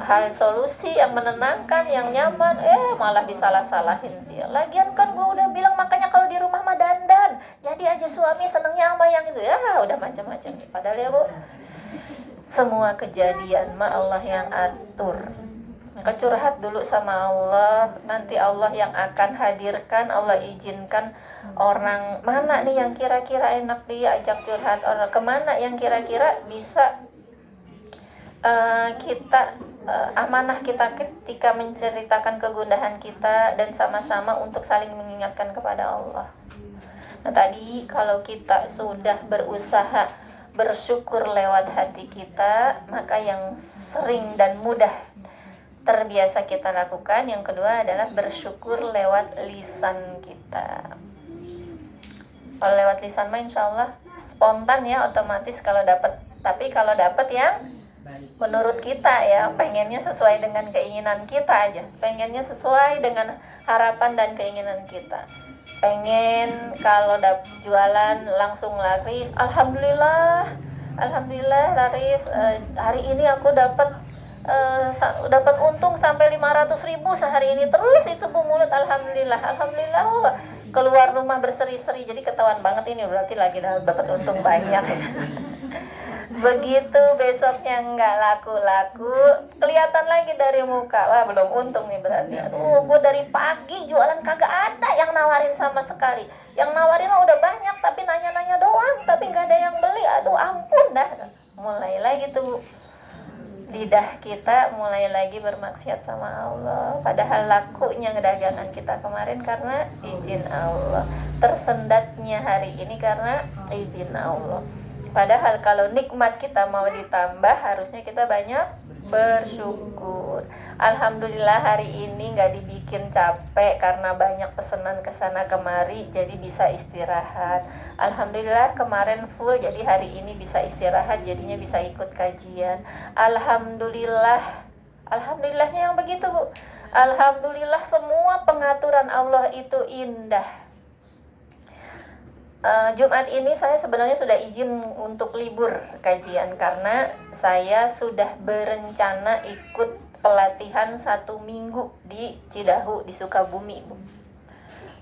hal solusi yang menenangkan, yang nyaman, malah disalah-salahin sih. Lagian kan gue udah bilang, makanya kalau di rumah mah dandan, jadi aja suami senengnya sama yang itu ya, udah macam-macam. Padahal ya Bu, semua kejadian mah Allah yang atur. Maka curhat dulu sama Allah, nanti Allah yang akan hadirkan, Allah izinkan orang mana nih yang kira-kira enak dia ajak curhat, orang kemana yang kira-kira bisa kita amanah kita ketika menceritakan kegundahan kita dan sama-sama untuk saling mengingatkan kepada Allah. Nah tadi kalau kita sudah berusaha bersyukur lewat hati kita, maka yang sering dan mudah terbiasa kita lakukan, yang kedua adalah bersyukur lewat lisan kita. Kalau lewat lisan mah insya Allah spontan ya, otomatis kalau dapat. Tapi kalau dapat yang menurut kita ya, pengennya sesuai dengan keinginan kita aja, pengennya sesuai dengan harapan dan keinginan kita. Pengen kalau jualan langsung laris, alhamdulillah laris, hari ini aku dapat untung sampai 500.000 sehari ini, terus itu Bu mulut alhamdulillah keluar rumah berseri-seri, jadi ketahuan banget ini berarti lagi dapat untung banyak. Begitu besoknya nggak laku-laku, kelihatan lagi dari muka, wah belum untung nih berarti. Aduh, gue dari pagi jualan kagak ada yang nawarin sama sekali. Yang nawarin mah udah banyak, tapi nanya-nanya doang, tapi nggak ada yang beli. Aduh ampun dah. Mulai lagi tuh lidah kita mulai lagi bermaksiat sama Allah. Padahal lakunya dagangan kita kemarin karena izin Allah, tersendatnya hari ini karena izin Allah. Padahal kalau nikmat kita mau ditambah, harusnya kita banyak bersyukur. Alhamdulillah hari ini nggak dibikin capek karena banyak pesanan kesana kemari, jadi bisa istirahat. Alhamdulillah kemarin full, jadi hari ini bisa istirahat, jadinya bisa ikut kajian. Alhamdulillahnya yang begitu Bu. Alhamdulillah semua pengaturan Allah itu indah. Jumat ini saya sebenarnya sudah izin untuk libur kajian karena saya sudah berencana ikut pelatihan 1 minggu di Cidahu di Sukabumi, Bu.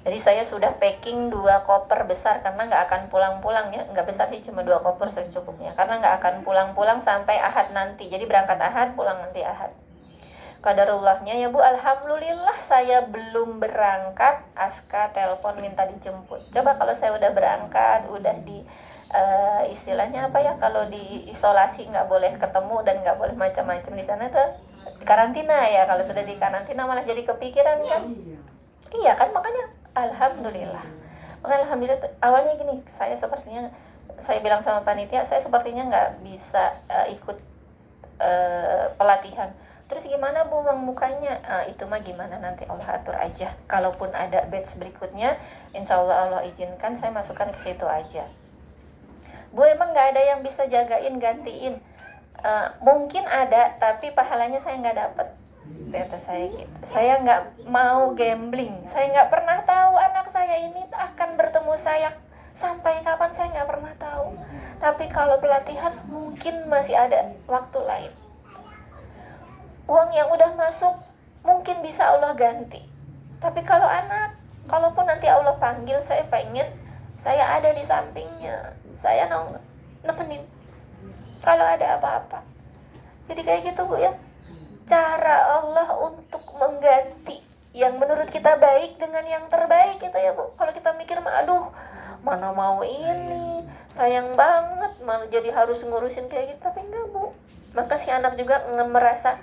Jadi saya sudah packing 2 koper besar karena nggak akan pulang-pulang ya, nggak besar sih, cuma 2 koper secukupnya karena nggak akan pulang-pulang sampai Ahad nanti. Jadi berangkat Ahad, pulang nanti Ahad. Qadarullahnya ya Bu, alhamdulillah saya belum berangkat, Aska telepon minta dijemput. Coba kalau saya udah berangkat, udah di istilahnya apa ya, kalau di isolasi nggak boleh ketemu dan nggak boleh macam-macam di sana tuh, karantina ya. Kalau sudah di karantina malah jadi kepikiran kan. Iya kan, makanya alhamdulillah. Makanya alhamdulillah awalnya gini, saya bilang sama panitia, saya sepertinya nggak bisa ikut pelatihan. Terus gimana Bu uang mukanya? Itu mah gimana nanti Allah atur aja. Kalaupun ada batch berikutnya, insya Allah izinkan saya masukkan ke situ aja. Bu emang nggak ada yang bisa jagain gantiin? Mungkin ada, tapi pahalanya saya nggak dapat. Kata saya gitu. Saya nggak mau gambling. Saya nggak pernah tahu anak saya ini akan bertemu saya sampai kapan, saya nggak pernah tahu. Tapi kalau pelatihan mungkin masih ada waktu lain. Uang yang udah masuk mungkin bisa Allah ganti. Tapi kalau anak, kalaupun nanti Allah panggil, saya pengen saya ada di sampingnya, saya nemenin kalau ada apa-apa. Jadi kayak gitu Bu ya, cara Allah untuk mengganti yang menurut kita baik dengan yang terbaik itu ya Bu. Kalau kita mikir aduh mana mau ini, sayang banget malah jadi harus ngurusin kayak gitu, tapi enggak Bu. Maka si anak juga merasa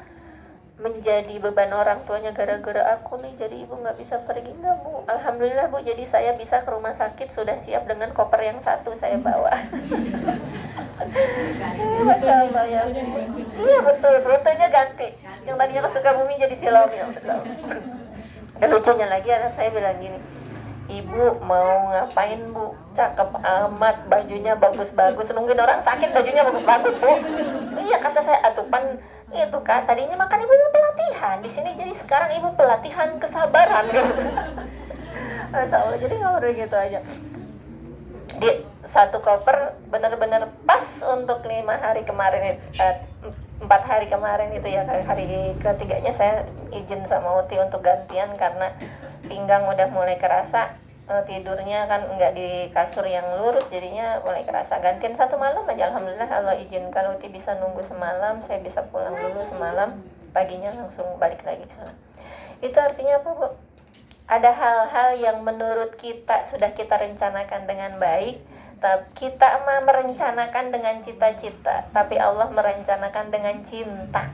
menjadi beban orang tuanya gara-gara aku nih jadi ibu nggak bisa pergi. Enggak Bu, alhamdulillah Bu, jadi saya bisa ke rumah sakit sudah siap dengan koper yang 1 saya bawa. Masya Allah ya Bu. Iya betul, rutenya ganti, yang tadinya ke Sukabumi jadi Silomil. Dan lucunya lagi anak saya bilang gini, ibu mau ngapain Bu, cakep amat, bajunya bagus-bagus, nungguin orang sakit bajunya bagus-bagus Bu. Iya kata saya, atupan itu kan tadinya makan ibu mau pelatihan di sini, jadi sekarang ibu pelatihan kesabaran gitu. Masya Allah, jadi ngobrol gitu aja. Di 1 koper benar-benar pas untuk 5 hari kemarin, 4 hari kemarin itu ya, hari ketiganya saya izin sama Uti untuk gantian karena pinggang udah mulai kerasa. Tidurnya kan nggak di kasur yang lurus, jadinya mulai kerasa. Gantian 1 malam aja, alhamdulillah Allah izinkan Uti bisa nunggu semalam, saya bisa pulang dulu semalam, paginya langsung balik lagi ke sana. Itu artinya apa Bu? Ada hal-hal yang menurut kita sudah kita rencanakan dengan baik, tapi kita mah merencanakan dengan cita-cita, tapi Allah merencanakan dengan cinta.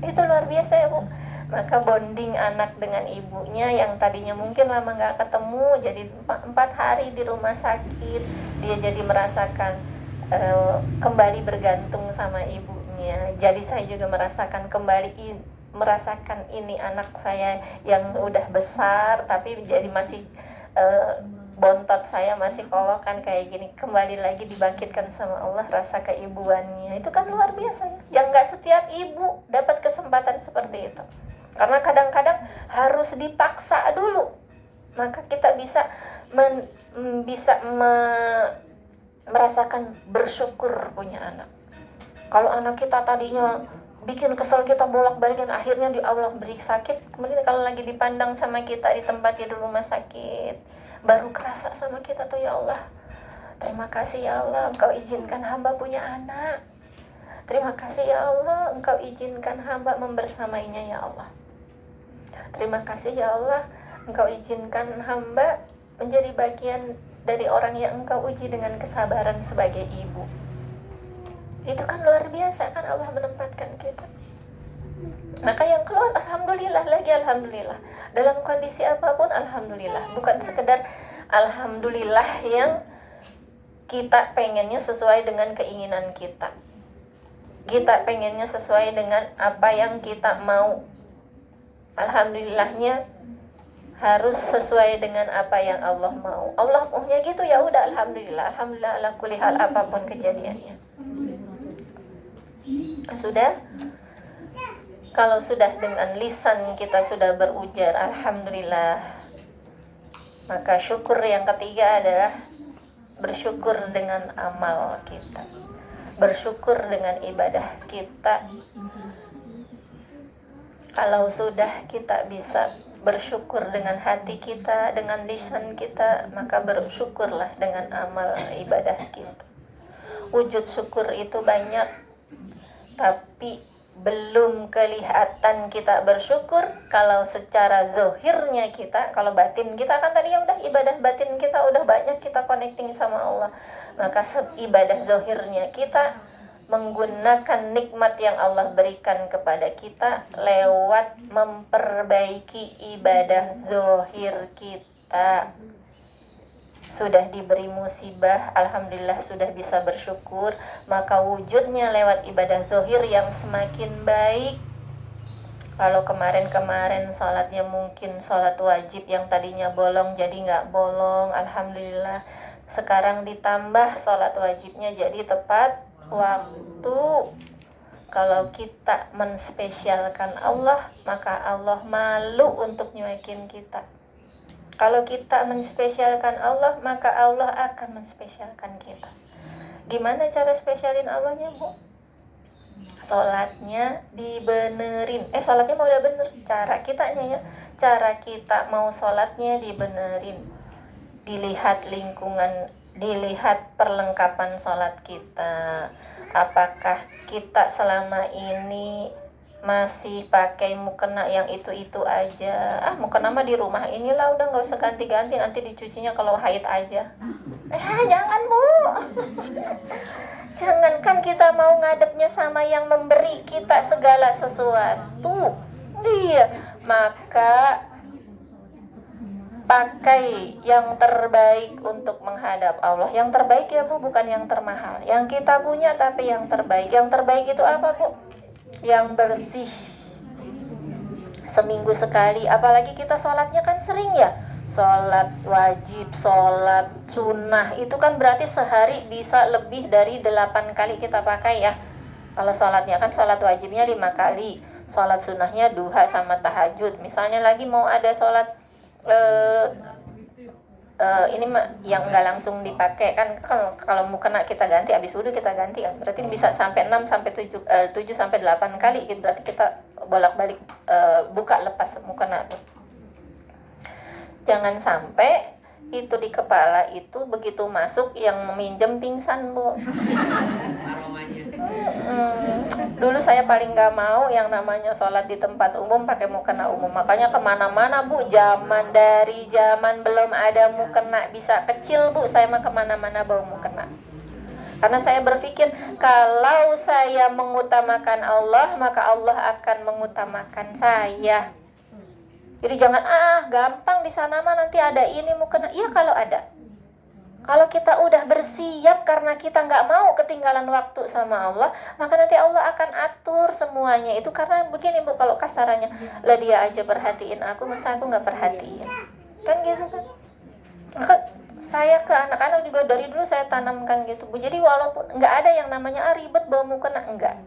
Itu luar biasa ya Bu. Maka bonding anak dengan ibunya yang tadinya mungkin lama nggak ketemu, jadi 4 hari di rumah sakit, dia jadi merasakan kembali bergantung sama ibunya. Jadi saya juga merasakan merasakan ini anak saya yang udah besar tapi jadi masih bontot, saya masih kolokan kayak gini, kembali lagi dibangkitkan sama Allah rasa keibuannya. Itu kan luar biasa ya, yang nggak setiap ibu dapat kesempatan seperti itu. Karena kadang-kadang harus dipaksa dulu, maka kita bisa merasakan bersyukur punya anak. Kalau anak kita tadinya bikin kesel kita bolak-balikin, akhirnya di Allah beri sakit, kemudian kalau lagi dipandang sama kita di tempat di rumah sakit, baru kerasa sama kita tuh, ya Allah, terima kasih ya Allah Engkau izinkan hamba punya anak. Terima kasih ya Allah Engkau izinkan hamba membersamainya ya Allah. Terima kasih ya Allah Engkau izinkan hamba menjadi bagian dari orang yang Engkau uji dengan kesabaran sebagai ibu. Itu kan luar biasa kan Allah menempatkan kita. Maka yang keluar alhamdulillah lagi, alhamdulillah. Dalam kondisi apapun alhamdulillah. Bukan sekedar alhamdulillah yang kita pengennya sesuai dengan keinginan kita. Kita pengennya sesuai dengan apa yang kita mau. Alhamdulillahnya harus sesuai dengan apa yang Allah mau. Allah maunya gitu, ya udah alhamdulillah. Alhamdulillah ala kulli hal, apapun kejadiannya. Sudah? Kalau sudah dengan lisan kita sudah berujar alhamdulillah, maka syukur yang ketiga adalah bersyukur dengan amal kita, bersyukur dengan ibadah kita. Kalau sudah kita bisa bersyukur dengan hati kita, dengan lisan kita, maka bersyukurlah dengan amal ibadah kita. Wujud syukur itu banyak, tapi belum kelihatan kita bersyukur kalau secara zohirnya kita. Kalau batin kita kan tadi ya udah, ibadah batin kita udah banyak, kita connecting sama Allah. Maka ibadah zohirnya kita menggunakan nikmat yang Allah berikan kepada kita lewat memperbaiki ibadah zohir kita. Sudah diberi musibah, alhamdulillah sudah bisa bersyukur, maka wujudnya lewat ibadah zohir yang semakin baik. Kalau kemarin-kemarin sholatnya mungkin sholat wajib yang tadinya bolong jadi nggak bolong, alhamdulillah sekarang ditambah sholat wajibnya jadi tepat waktu. Kalau kita menspesialkan Allah, maka Allah malu untuk nyuekin kita. Kalau kita menspesialkan Allah, maka Allah akan menspesialkan kita. Gimana cara spesialin Allahnya, Bu? Sholatnya dibenerin. Sholatnya mau udah bener, cara kitanya ya. Cara kita mau sholatnya dibenerin. Dilihat lingkungan, dilihat perlengkapan sholat kita. Apakah kita selama ini masih pakai mukena yang itu-itu aja? Mukena mah di rumah inilah, udah nggak usah ganti-ganti, nanti dicucinya kalau haid aja. Jangan, Bu. Jangankan kita mau ngadepnya sama yang memberi kita segala sesuatu. Iya, maka pakai yang terbaik untuk menghadap Allah. Yang terbaik ya, Bu, bukan yang termahal. Yang kita punya tapi yang terbaik. Yang terbaik itu apa, Bu? Yang bersih. Seminggu sekali, apalagi kita sholatnya kan sering ya. Sholat wajib, sholat sunnah, itu kan berarti sehari bisa lebih dari 8 kali kita pakai ya. Kalau sholatnya kan sholat wajibnya 5 kali, sholat sunnahnya duha sama tahajud. Misalnya lagi mau ada sholat ini mah yang nggak langsung dipakai kan, kalau mau kena kita ganti, habis wudhu kita ganti kan, berarti bisa sampai 6 sampai 7 sampai 8 kali, berarti kita bolak-balik buka lepas mukena tuh. Jangan sampai itu di kepala itu begitu masuk yang meminjam pingsan, Bu. Dulu saya paling nggak mau yang namanya sholat di tempat umum pakai mukena umum, makanya kemana-mana, Bu. Dari zaman belum ada mukena bisa kecil, Bu, saya mah kemana-mana bawa mukena. Karena saya berpikir kalau saya mengutamakan Allah, maka Allah akan mengutamakan saya. Jadi jangan gampang di sana mah nanti ada ini mukena. Iya, kalau ada. Kalau kita udah bersiap karena kita nggak mau ketinggalan waktu sama Allah, maka nanti Allah akan atur semuanya itu. Karena begini, Bu, kalau kasarannya, lah dia aja perhatiin aku, masa aku nggak perhatiin? Kan gitu kan. Maka saya ke anak-anak juga dari dulu saya tanamkan gitu, Bu. Jadi walaupun nggak ada yang namanya ribet bawa mukena, enggak.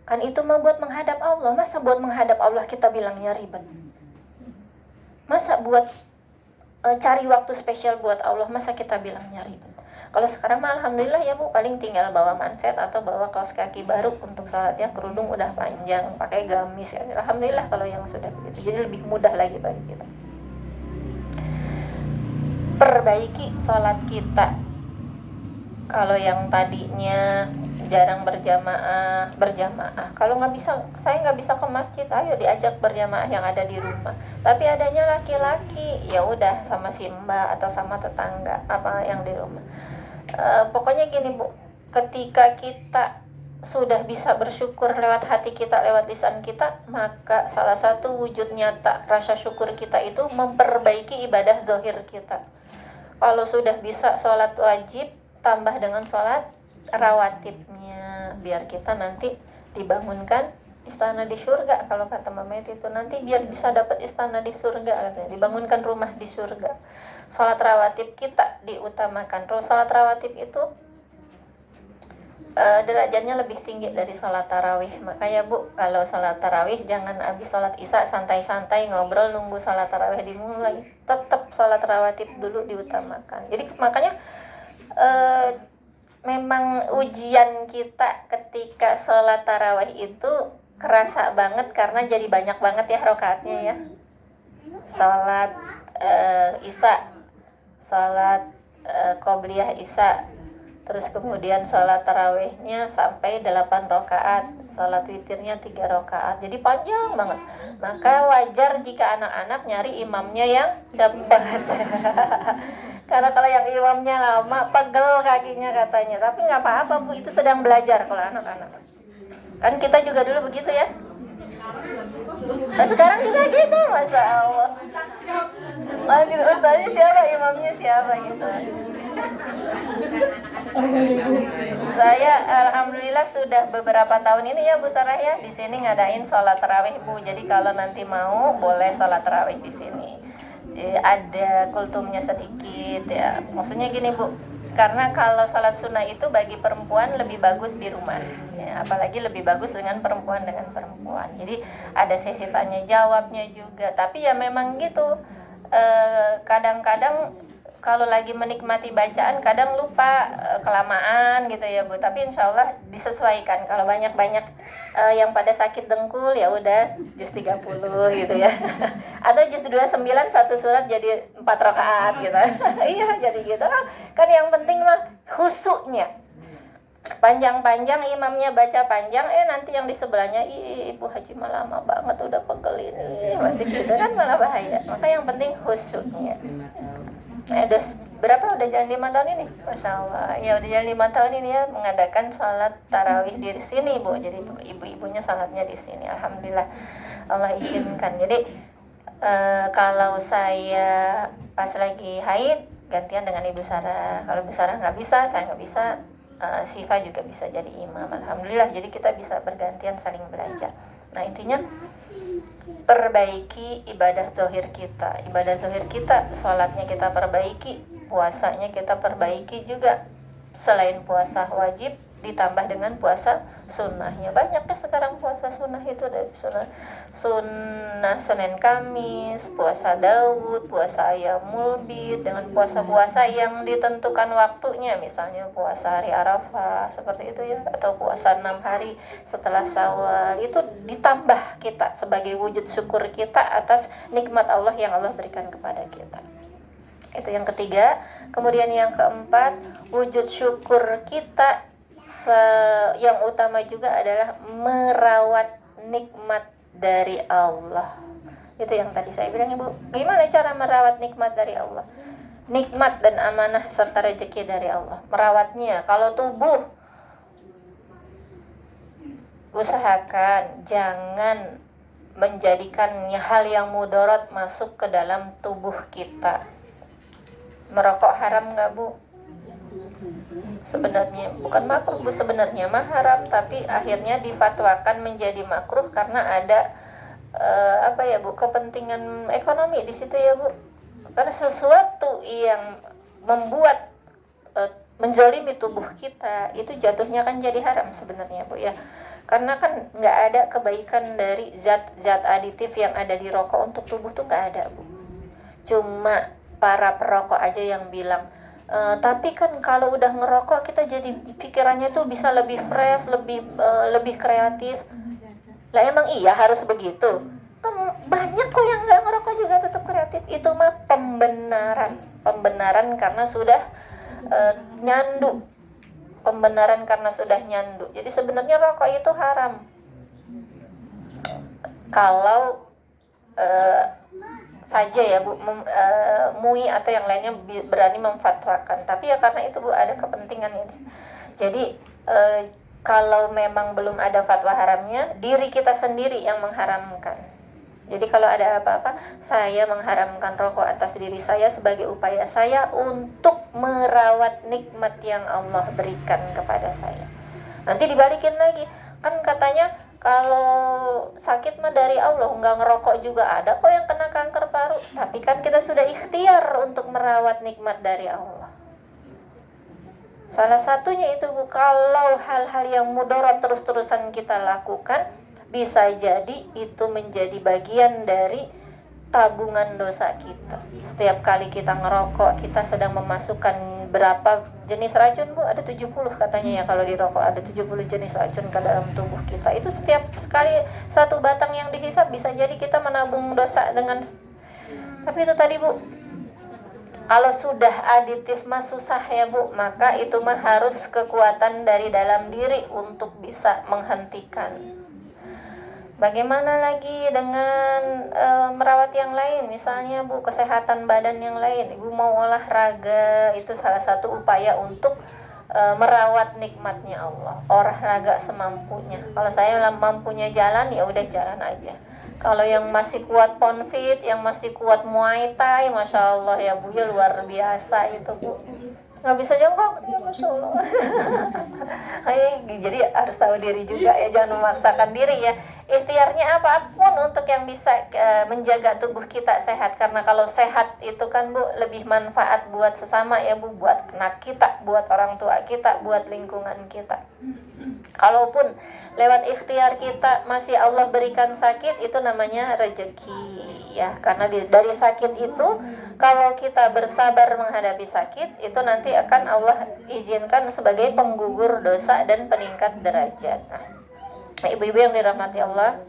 Kan itu mah buat menghadap Allah. Masa buat menghadap Allah kita bilangnya ribet? Masa buat cari waktu spesial buat Allah, masa kita bilangnya ribet? Kalau sekarang mah alhamdulillah ya, Bu, paling tinggal bawa manset atau bawa kaos kaki baru untuk sholatnya, kerudung udah panjang, pakai gamis ya. Alhamdulillah kalau yang sudah begitu, jadi lebih mudah lagi bagi kita. Perbaiki sholat kita. Kalau yang tadinya jarang berjamaah. Kalau nggak bisa, saya nggak bisa ke masjid, ayo diajak berjamaah yang ada di rumah. Tapi adanya laki-laki, ya udah sama si mbak atau sama tetangga apa yang di rumah. Pokoknya gini, Bu, ketika kita sudah bisa bersyukur lewat hati kita, lewat lisan kita, maka salah satu wujud nyata rasa syukur kita itu memperbaiki ibadah zahir kita. Kalau sudah bisa sholat wajib, tambah dengan sholat rawatibnya, biar kita nanti dibangunkan istana di surga. Kalau kata Mamet itu nanti biar bisa dapat istana di surga, katanya, dibangunkan rumah di surga. Sholat rawatib kita diutamakan. Sholat rawatib itu derajatnya lebih tinggi dari sholat tarawih. Makanya, Bu, kalau sholat tarawih jangan habis sholat isya santai-santai ngobrol nunggu sholat tarawih dimulai. Tetap sholat rawatib dulu diutamakan. Jadi makanya memang ujian kita ketika sholat tarawih itu kerasa banget karena jadi banyak banget ya rakaatnya ya. Sholat isya, sholat qobliyah isya, terus kemudian sholat tarawihnya sampai 8 rakaat, sholat witirnya 3 rakaat, jadi panjang banget. Maka wajar jika anak-anak nyari imamnya yang cepat. Karena kalau yang imamnya lama pegel kakinya katanya. Tapi nggak apa-apa Bu, itu sedang belajar kalau anak-anak. Kan kita juga dulu begitu ya. Nah, sekarang juga gitu, Masya Allah. Manggil ustaznya siapa, imamnya siapa gitu. Saya alhamdulillah sudah beberapa tahun ini ya Bu Sarah ya di sini ngadain sholat tarawih Bu. Jadi kalau nanti mau boleh sholat tarawih di sini. Ada kultumnya sedikit ya. Maksudnya gini Bu, karena kalau sholat sunnah itu bagi perempuan lebih bagus di rumah ya, apalagi lebih bagus dengan perempuan. Jadi ada sesi tanya jawabnya juga. Tapi ya memang gitu, kadang-kadang kalau lagi menikmati bacaan kadang lupa kelamaan gitu ya Bu. Tapi insya Allah disesuaikan. Kalau banyak-banyak yang pada sakit dengkul ya udah juz 30 gitu ya. Atau juz 29 satu surat jadi 4 rakaat gitu. Iya jadi gitu. Kan yang penting mah khusyuknya. Panjang-panjang imamnya baca panjang, nanti yang di sebelahnya Ibu Haji mah lama banget udah pegel ini, masih gitu kan malah bahaya. Maka yang penting khusyuknya. Udah berapa? Udah jalan 5 tahun ini, Masya Allah. Ya udah jalan 5 tahun ini ya mengadakan sholat tarawih di sini Bu. Jadi ibu-ibunya sholatnya di sini. Alhamdulillah Allah izinkan. Jadi kalau saya pas lagi haid gantian dengan Ibu Sarah. Kalau Ibu Sarah nggak bisa, saya nggak bisa. Sifa juga bisa jadi imam. Alhamdulillah. Jadi kita bisa bergantian saling belajar. Nah intinya perbaiki ibadah zahir kita. Ibadah zahir kita, sholatnya kita perbaiki, puasanya kita perbaiki juga. Selain puasa wajib ditambah dengan puasa sunnahnya. Banyak ya sekarang puasa sunnah itu, dari sunnah Senin Kamis, puasa Daud, puasa Ayyamul Bid, dengan puasa-puasa yang ditentukan waktunya, misalnya puasa hari Arafah seperti itu ya, atau puasa 6 hari setelah Syawal. Itu ditambah kita sebagai wujud syukur kita atas nikmat Allah yang Allah berikan kepada kita. Itu yang ketiga. Kemudian yang keempat, wujud syukur kita yang utama juga adalah merawat nikmat dari Allah. Itu yang tadi saya bilang Ibu. Gimana cara merawat nikmat dari Allah? Nikmat dan amanah serta rezeki dari Allah. Merawatnya, kalau tubuh, usahakan jangan menjadikannya hal yang mudarat masuk ke dalam tubuh kita. Merokok haram nggak Bu? Sebenarnya bukan makruh Bu, sebenarnya mah haram, tapi akhirnya difatwakan menjadi makruh karena ada kepentingan ekonomi di situ ya Bu. Karena sesuatu yang membuat menzalimi tubuh kita itu jatuhnya kan jadi haram sebenarnya Bu ya. Karena kan nggak ada kebaikan dari zat-zat aditif yang ada di rokok untuk tubuh tuh nggak ada Bu. Cuma para perokok aja yang bilang tapi kan kalau udah ngerokok kita jadi pikirannya tuh bisa lebih fresh, lebih kreatif. Lah emang iya harus begitu? Banyak kok yang nggak ngerokok juga tetap kreatif. Itu mah pembenaran karena sudah nyandu. Pembenaran karena sudah nyandu. Jadi sebenarnya rokok itu haram. Kalau saja ya Bu, MUI atau yang lainnya berani memfatwakan. Tapi ya karena itu Bu ada kepentingan ini. Jadi kalau memang belum ada fatwa haramnya, diri kita sendiri yang mengharamkan. Jadi kalau ada apa-apa, saya mengharamkan rokok atas diri saya sebagai upaya saya untuk merawat nikmat yang Allah berikan kepada saya. Nanti dibalikin lagi, kan katanya kalau sakit mah dari Allah, nggak ngerokok juga ada kok yang kena kanker paru. Tapi kan kita sudah ikhtiar untuk merawat nikmat dari Allah. Salah satunya itu Bu, kalau hal-hal yang mudarat terus-terusan kita lakukan, bisa jadi itu menjadi bagian dari tabungan dosa kita. Setiap kali kita ngerokok, kita sedang memasukkan berapa jenis racun Bu? Ada 70 katanya ya, kalau di rokok ada 70 jenis racun ke dalam tubuh kita. Itu setiap sekali satu batang yang dihisap bisa jadi kita menabung dosa dengan. Tapi itu tadi Bu, kalau sudah aditif mah susah ya Bu, maka itu mah harus kekuatan dari dalam diri untuk bisa menghentikan. Bagaimana lagi dengan merawat yang lain, misalnya Bu, kesehatan badan yang lain. Ibu mau olahraga, itu salah satu upaya untuk merawat nikmatnya Allah. Olahraga semampunya. Kalau saya mampunya jalan, ya udah jalan aja. Kalau yang masih kuat ponfit, yang masih kuat muay thai, masya Allah ya Bu, ya luar biasa itu Bu. Nggak bisa jongkok, ya masya Allah. Jadi harus tahu diri juga ya, jangan memaksakan diri ya. Ikhtiarnya apapun untuk yang bisa menjaga tubuh kita sehat. Karena kalau sehat itu kan Bu, lebih manfaat buat sesama ya Bu, buat anak kita, buat orang tua kita, buat lingkungan kita. Kalaupun lewat ikhtiar kita masih Allah berikan sakit, itu namanya rezeki ya. Karena dari sakit itu, kalau kita bersabar menghadapi sakit, itu nanti akan Allah izinkan sebagai penggugur dosa dan peningkat derajat. Nah, ibu-ibu yang dirahmati Allah,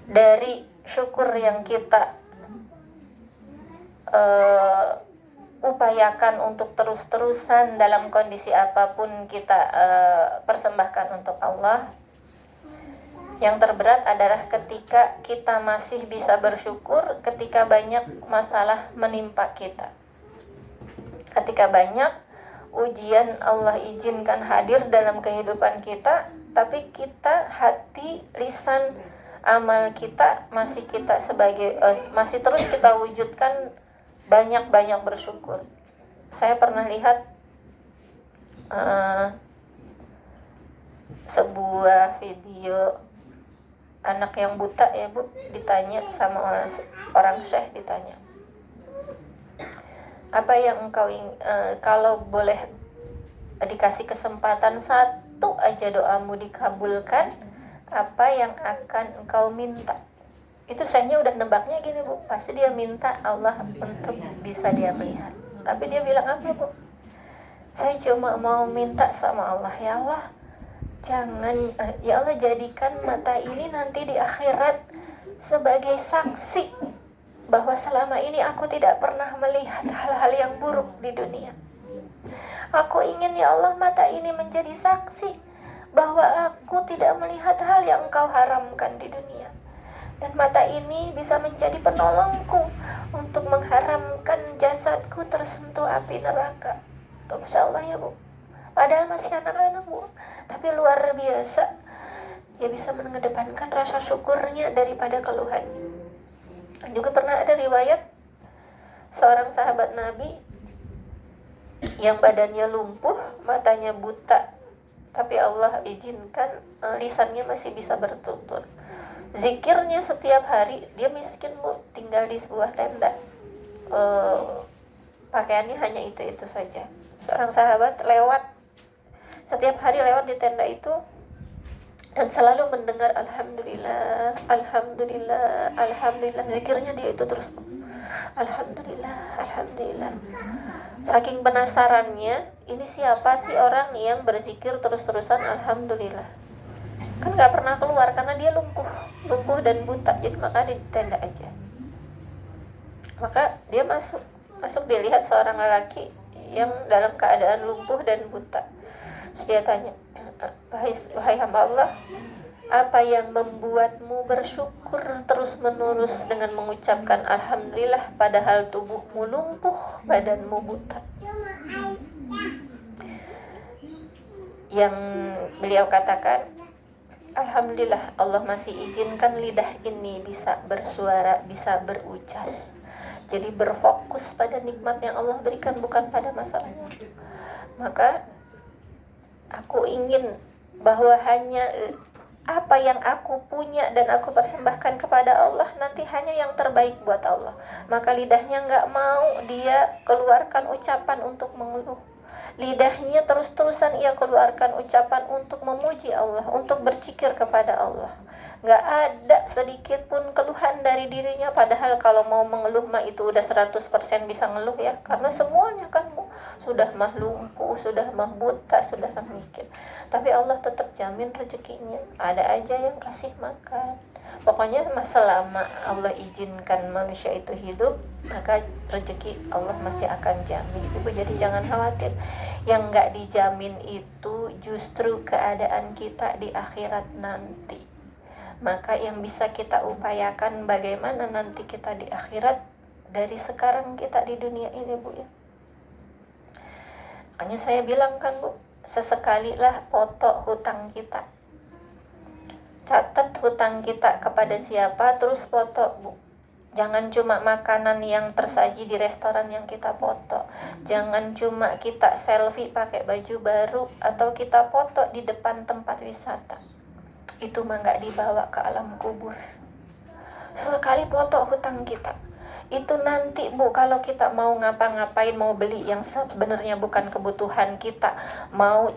dari syukur yang kita upayakan untuk terus-terusan dalam kondisi apapun kita persembahkan untuk Allah. Yang terberat adalah ketika kita masih bisa bersyukur ketika banyak masalah menimpa kita. Ketika banyak ujian Allah izinkan hadir dalam kehidupan kita, tapi kita, hati, lisan, amal kita masih kita masih terus kita wujudkan banyak-banyak bersyukur. Saya pernah lihat sebuah video anak yang buta ya Bu, ditanya sama orang syekh, ditanya, apa yang engkau kalau boleh dikasih kesempatan satu aja doamu dikabulkan, apa yang akan engkau minta? Itu sayanya udah nebaknya gini Bu, pasti dia minta Allah untuk bisa dia melihat. Tapi dia bilang apa Bu? Saya cuma mau minta sama Allah, ya Allah, jangan, ya Allah, jadikan mata ini nanti di akhirat sebagai saksi bahwa selama ini aku tidak pernah melihat hal-hal yang buruk di dunia. Aku ingin ya Allah mata ini menjadi saksi bahwa aku tidak melihat hal yang Engkau haramkan di dunia. Dan mata ini bisa menjadi penolongku untuk mengharamkan jasadku tersentuh api neraka. Tuh, Masya Allah ya Bu. Padahal masih anak-anak Bu, tapi luar biasa. Dia bisa mengedepankan rasa syukurnya daripada keluhannya. Juga pernah ada riwayat seorang sahabat Nabi yang badannya lumpuh, matanya buta, tapi Allah izinkan lisannya masih bisa bertutur. Zikirnya setiap hari, dia miskin Bu, tinggal di sebuah tenda, pakaiannya hanya itu saja. Seorang sahabat setiap hari lewat di tenda itu dan selalu mendengar alhamdulillah, alhamdulillah, alhamdulillah. Zikirnya dia itu terus, alhamdulillah, alhamdulillah. Saking penasarannya, ini siapa sih orang yang berzikir terus-terusan alhamdulillah? Kan gak pernah keluar karena dia lumpuh dan buta, jadi maka di tenda aja. Maka dia masuk dilihat seorang lelaki yang dalam keadaan lumpuh dan buta. Terus dia tanya, wahai hamba Allah, apa yang membuatmu bersyukur terus-menerus dengan mengucapkan alhamdulillah padahal tubuhmu lumpuh, badanmu buta? Yang beliau katakan, alhamdulillah Allah masih izinkan lidah ini bisa bersuara, bisa berujar. Jadi berfokus pada nikmat yang Allah berikan, bukan pada masalahnya. Maka aku ingin bahwa hanya apa yang aku punya dan aku persembahkan kepada Allah nanti hanya yang terbaik buat Allah. Maka lidahnya gak mau dia keluarkan ucapan untuk mengeluh. Lidahnya terus-terusan ia keluarkan ucapan untuk memuji Allah, untuk berzikir kepada Allah. nggak ada sedikit pun keluhan dari dirinya. Padahal kalau mau mengeluh mah itu udah 100% bisa ngeluh ya, karena semuanya kan sudah mah lumpuh, sudah mah buta, sudah mah mikir. Tapi Allah tetap jamin rezekinya, ada aja yang kasih makan. Pokoknya selama Allah izinkan manusia itu hidup, maka rezeki Allah masih akan jamin. Ibu jadi jangan khawatir. Yang nggak dijamin itu justru keadaan kita di akhirat nanti. Maka yang bisa kita upayakan bagaimana nanti kita di akhirat dari sekarang kita di dunia ini, Bu ya. Makanya saya bilang kan, Bu, sesekalilah foto hutang kita. Catat hutang kita kepada siapa, terus foto, Bu. Jangan cuma makanan yang tersaji di restoran yang kita foto. Jangan cuma kita selfie pakai baju baru atau kita foto di depan tempat wisata. Itu mah nggak dibawa ke alam kubur. Sesekali foto hutang kita. Itu nanti, Bu, kalau kita mau ngapa-ngapain, mau beli yang sebenarnya bukan kebutuhan kita, mau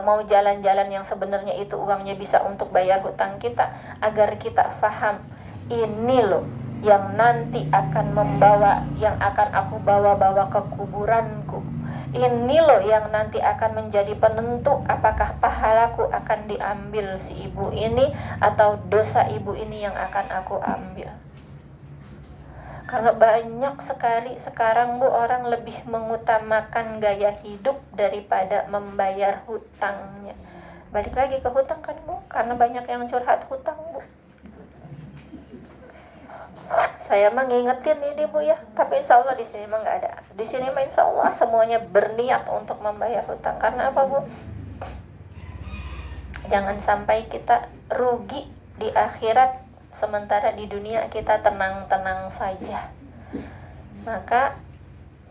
mau jalan-jalan yang sebenarnya itu uangnya bisa untuk bayar hutang kita, agar kita paham ini loh yang nanti akan yang akan aku bawa-bawa ke kuburanku. Ini loh yang nanti akan menjadi penentu apakah pahalaku akan diambil si ibu ini atau dosa ibu ini yang akan aku ambil. Karena banyak sekali sekarang, Bu, orang lebih mengutamakan gaya hidup daripada membayar hutangnya. Balik lagi ke hutang kan, Bu, karena banyak yang curhat hutang, Bu. Saya mah ngingetin ini, Bu ya, tapi insya Allah di sini mah nggak ada. Di sini mah insya Allah semuanya berniat untuk membayar hutang. Karena apa, Bu? Jangan sampai kita rugi di akhirat, sementara di dunia kita tenang-tenang saja. Maka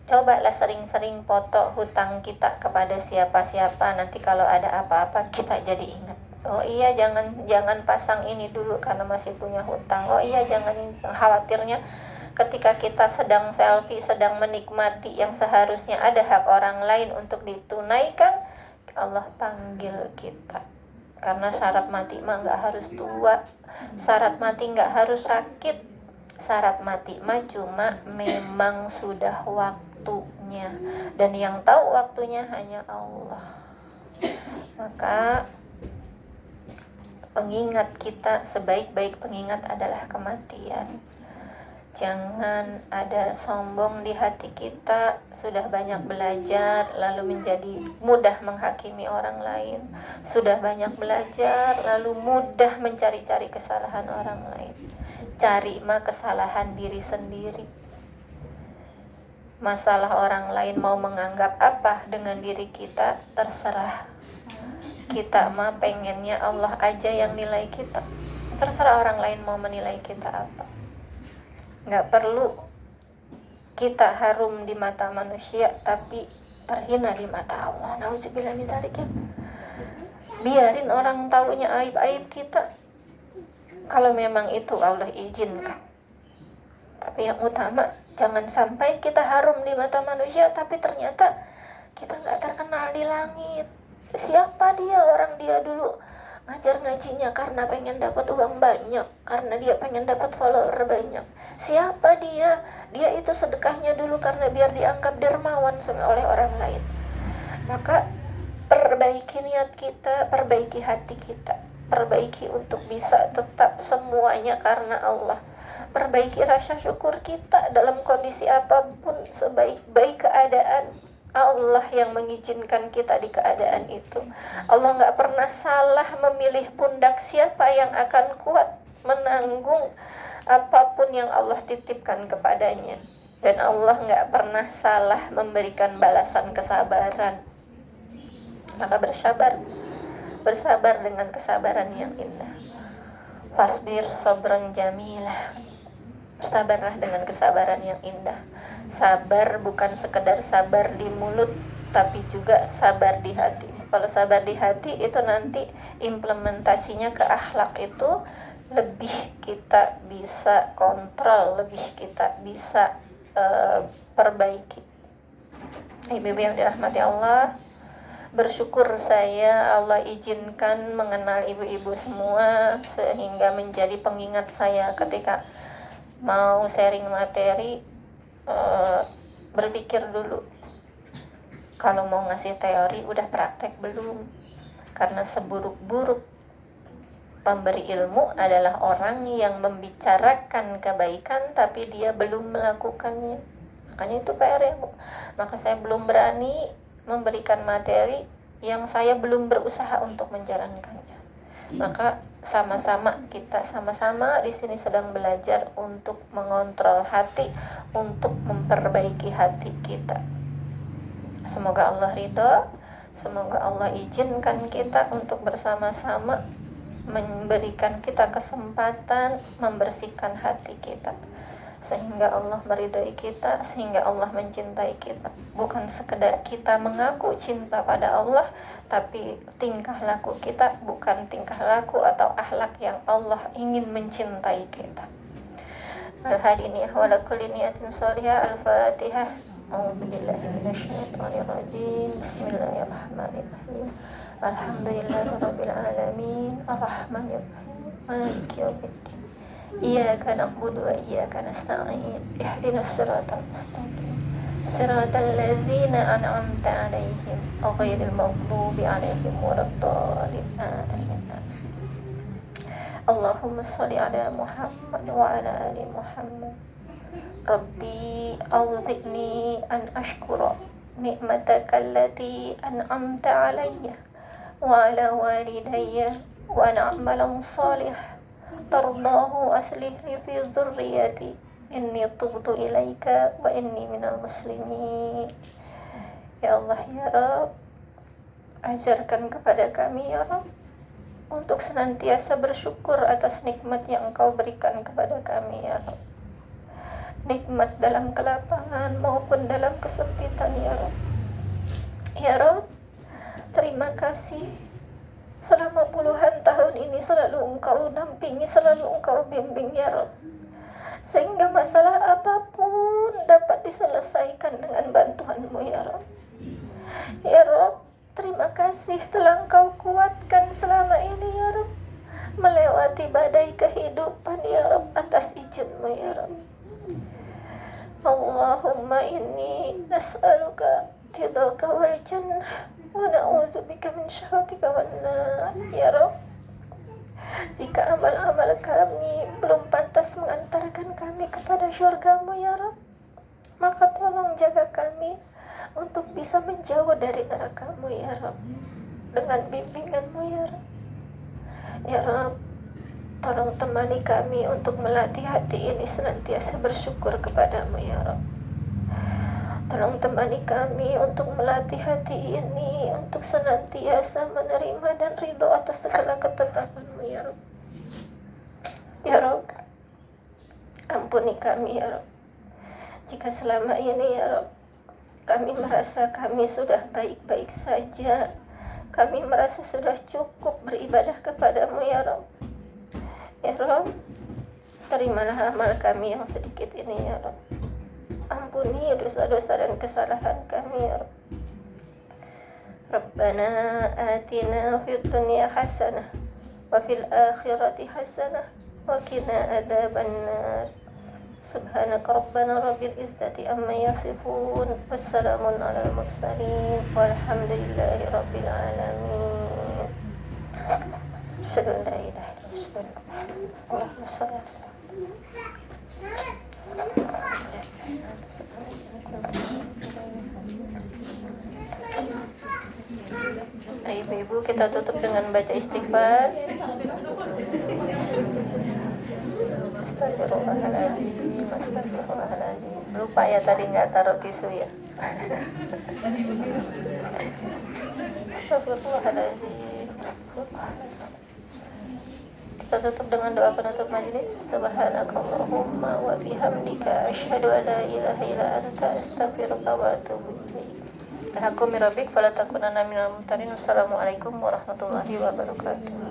cobalah sering-sering foto hutang kita kepada siapa-siapa. Nanti kalau ada apa-apa kita jadi ingat. Oh iya, jangan pasang ini dulu karena masih punya hutang. Oh iya, jangan ini. Khawatirnya ketika kita sedang selfie, sedang menikmati yang seharusnya ada hak orang lain untuk ditunaikan, Allah panggil kita. Karena syarat mati mah nggak harus tua, syarat mati nggak harus sakit, syarat mati mah cuma memang sudah waktunya, dan yang tahu waktunya hanya Allah. Maka pengingat kita, sebaik-baik pengingat adalah kematian. Jangan ada sombong di hati kita. Sudah banyak belajar lalu menjadi mudah menghakimi orang lain. Sudah banyak belajar lalu mudah mencari-cari kesalahan orang lain. Cari mah kesalahan diri sendiri. Masalah orang lain mau menganggap apa dengan diri kita, terserah. Kita mah pengennya Allah aja yang nilai kita. Terserah orang lain mau menilai kita apa. Nggak perlu kita harum di mata manusia tapi terhina di mata Allah. Nauzubillah min dzalik ya. Biarin orang taunya aib-aib kita kalau memang itu Allah izinkan. Tapi yang utama jangan sampai kita harum di mata manusia tapi ternyata kita nggak terkenal di langit. Siapa dia? Orang dia dulu ngajar ngajinya karena pengen dapat uang banyak, karena dia pengen dapat follower banyak. Siapa dia? Dia itu sedekahnya dulu karena biar dianggap dermawan oleh orang lain. Maka perbaiki niat kita, perbaiki hati kita, perbaiki untuk bisa tetap semuanya karena Allah. Perbaiki rasa syukur kita dalam kondisi apapun, sebaik-baik keadaan. Allah yang mengizinkan kita di keadaan itu. Allah gak pernah salah memilih pundak siapa yang akan kuat menanggung apapun yang Allah titipkan kepadanya. Dan Allah gak pernah salah memberikan balasan kesabaran. Maka bersabar dengan kesabaran yang indah. Fasbir sabran jamilah. Bersabarlah dengan kesabaran yang indah. Sabar bukan sekedar sabar di mulut, tapi juga sabar di hati. Kalau sabar di hati itu nanti implementasinya ke akhlak itu lebih kita bisa kontrol, lebih kita bisa perbaiki. Ibu-ibu yang dirahmati Allah, Bersyukur saya Allah izinkan mengenal ibu-ibu semua sehingga menjadi pengingat saya ketika mau sharing materi. Berpikir dulu, kalau mau ngasih teori udah praktek belum? Karena seburuk-buruk pemberi ilmu adalah orang yang membicarakan kebaikan tapi dia belum melakukannya. Makanya itu PR ya, Bu. Maka saya belum berani memberikan materi yang saya belum berusaha untuk menjalankannya. Maka kita sama-sama di sini sedang belajar untuk mengontrol hati, untuk memperbaiki hati kita. Semoga Allah ridho, semoga Allah izinkan kita untuk bersama-sama memberikan kita kesempatan membersihkan hati kita, sehingga Allah meridhai kita, sehingga Allah mencintai kita. Bukan sekedar kita mengaku cinta pada Allah, tapi tingkah laku kita bukan tingkah laku atau akhlak yang Allah ingin mencintai kita. Al-hadiniyah wa lakulli niyatin sholihah. Al-Fatihah. A'udzubillahi minasyaitonir rajim. Bismillahirrahmanirrahim. Alhamdulillahirabbil alamin. Arrahmanirrahim. Maliki yaumiddin. Iyyaka na'budu wa iyyaka nasta'in. Ihdinas siratal mustaqim. Siratal ladzina an'amta 'alaihim ghairil maghdubi 'alaihim waladdallin. Amin. Allahumma shalli 'ala Muhammad wa 'ala ali Muhammad. Rabbi awzi'ni an ashkura ni'mataka allati an'amta 'alayya wa 'ala walidayya wa an a'malan shalihan tardahu aslih li fi dhurriyyati inni tubtu ilaika wa inni minal muslimin. Ya Allah ya Rabb, ajarkan kepada kami ya Rabb untuk senantiasa bersyukur atas nikmat yang Engkau berikan kepada kami ya Rabb. Nikmat dalam kelapangan maupun dalam kesempitan ya Rabb. Ya Rabb, terima kasih selama puluhan tahun ini selalu Engkau dampingi, selalu Engkau bimbing ya Rabb, sehingga masalah apapun dapat diselesaikan dengan bantuan-Mu ya Rabb. Ya Rabb, terima kasih telah Engkau kuatkan selama ini ya Rabb, melewati badai kehidupan ya Rabb atas izin-Mu ya Rabb. Allahumma inni nas'aluka ridhaka wal jannah wa na'udzubika min syakhatika wan nar ya Rabb. Jika amal-amal kami belum pantas mengantarkan kami kepada syurga-Mu ya Rabb, maka tolong jaga kami untuk bisa menjauh dari neraka-Mu ya Rabb dengan bimbingan-Mu ya Rabb. Ya Rabb, tolong temani kami untuk melatih hati ini senantiasa bersyukur kepada-Mu ya Rabb. Tolong temani kami untuk melatih hati ini untuk senantiasa menerima dan ridho atas segala ketetapan-Mu ya Rabb. Ya Rabb, ampuni kami ya Rabb, jika selama ini ya Rabb kami merasa kami sudah baik-baik saja, kami merasa sudah cukup beribadah kepada-Mu ya Rabb. Ya Rabb, terimalah amal kami yang sedikit ini ya Rabb. Ampuni dosa-dosa dan kesalahan kami ya Rabb. Rabbana atina fid dunya hasanah wa fil akhirati hasanah wa qina adzabannar. Subhanaka rabbana rabbil izzati amma yasifun. Wassalamun alal mursalin walhamdulillahi rabbil alamin. Sallallahu alaihi wasallam. Allahumma shalli Ibu-ibu, kita tutup dengan baca istighfar. Astagfirullahaladzim, astagfirullahaladzim. Lupa ya tadi nggak taruh tisu ya. Astagfirullahaladzim. Kita tutup dengan doa penutup majelis. Subhanakallahumma wa bihamdika asyhadu an la ilaha illa anta astaghfiruka wa atubu ilaik. Hakum rabbik fala takunanna minal mumtarin. Wassalamualaikum warahmatullahi wabarakatuh.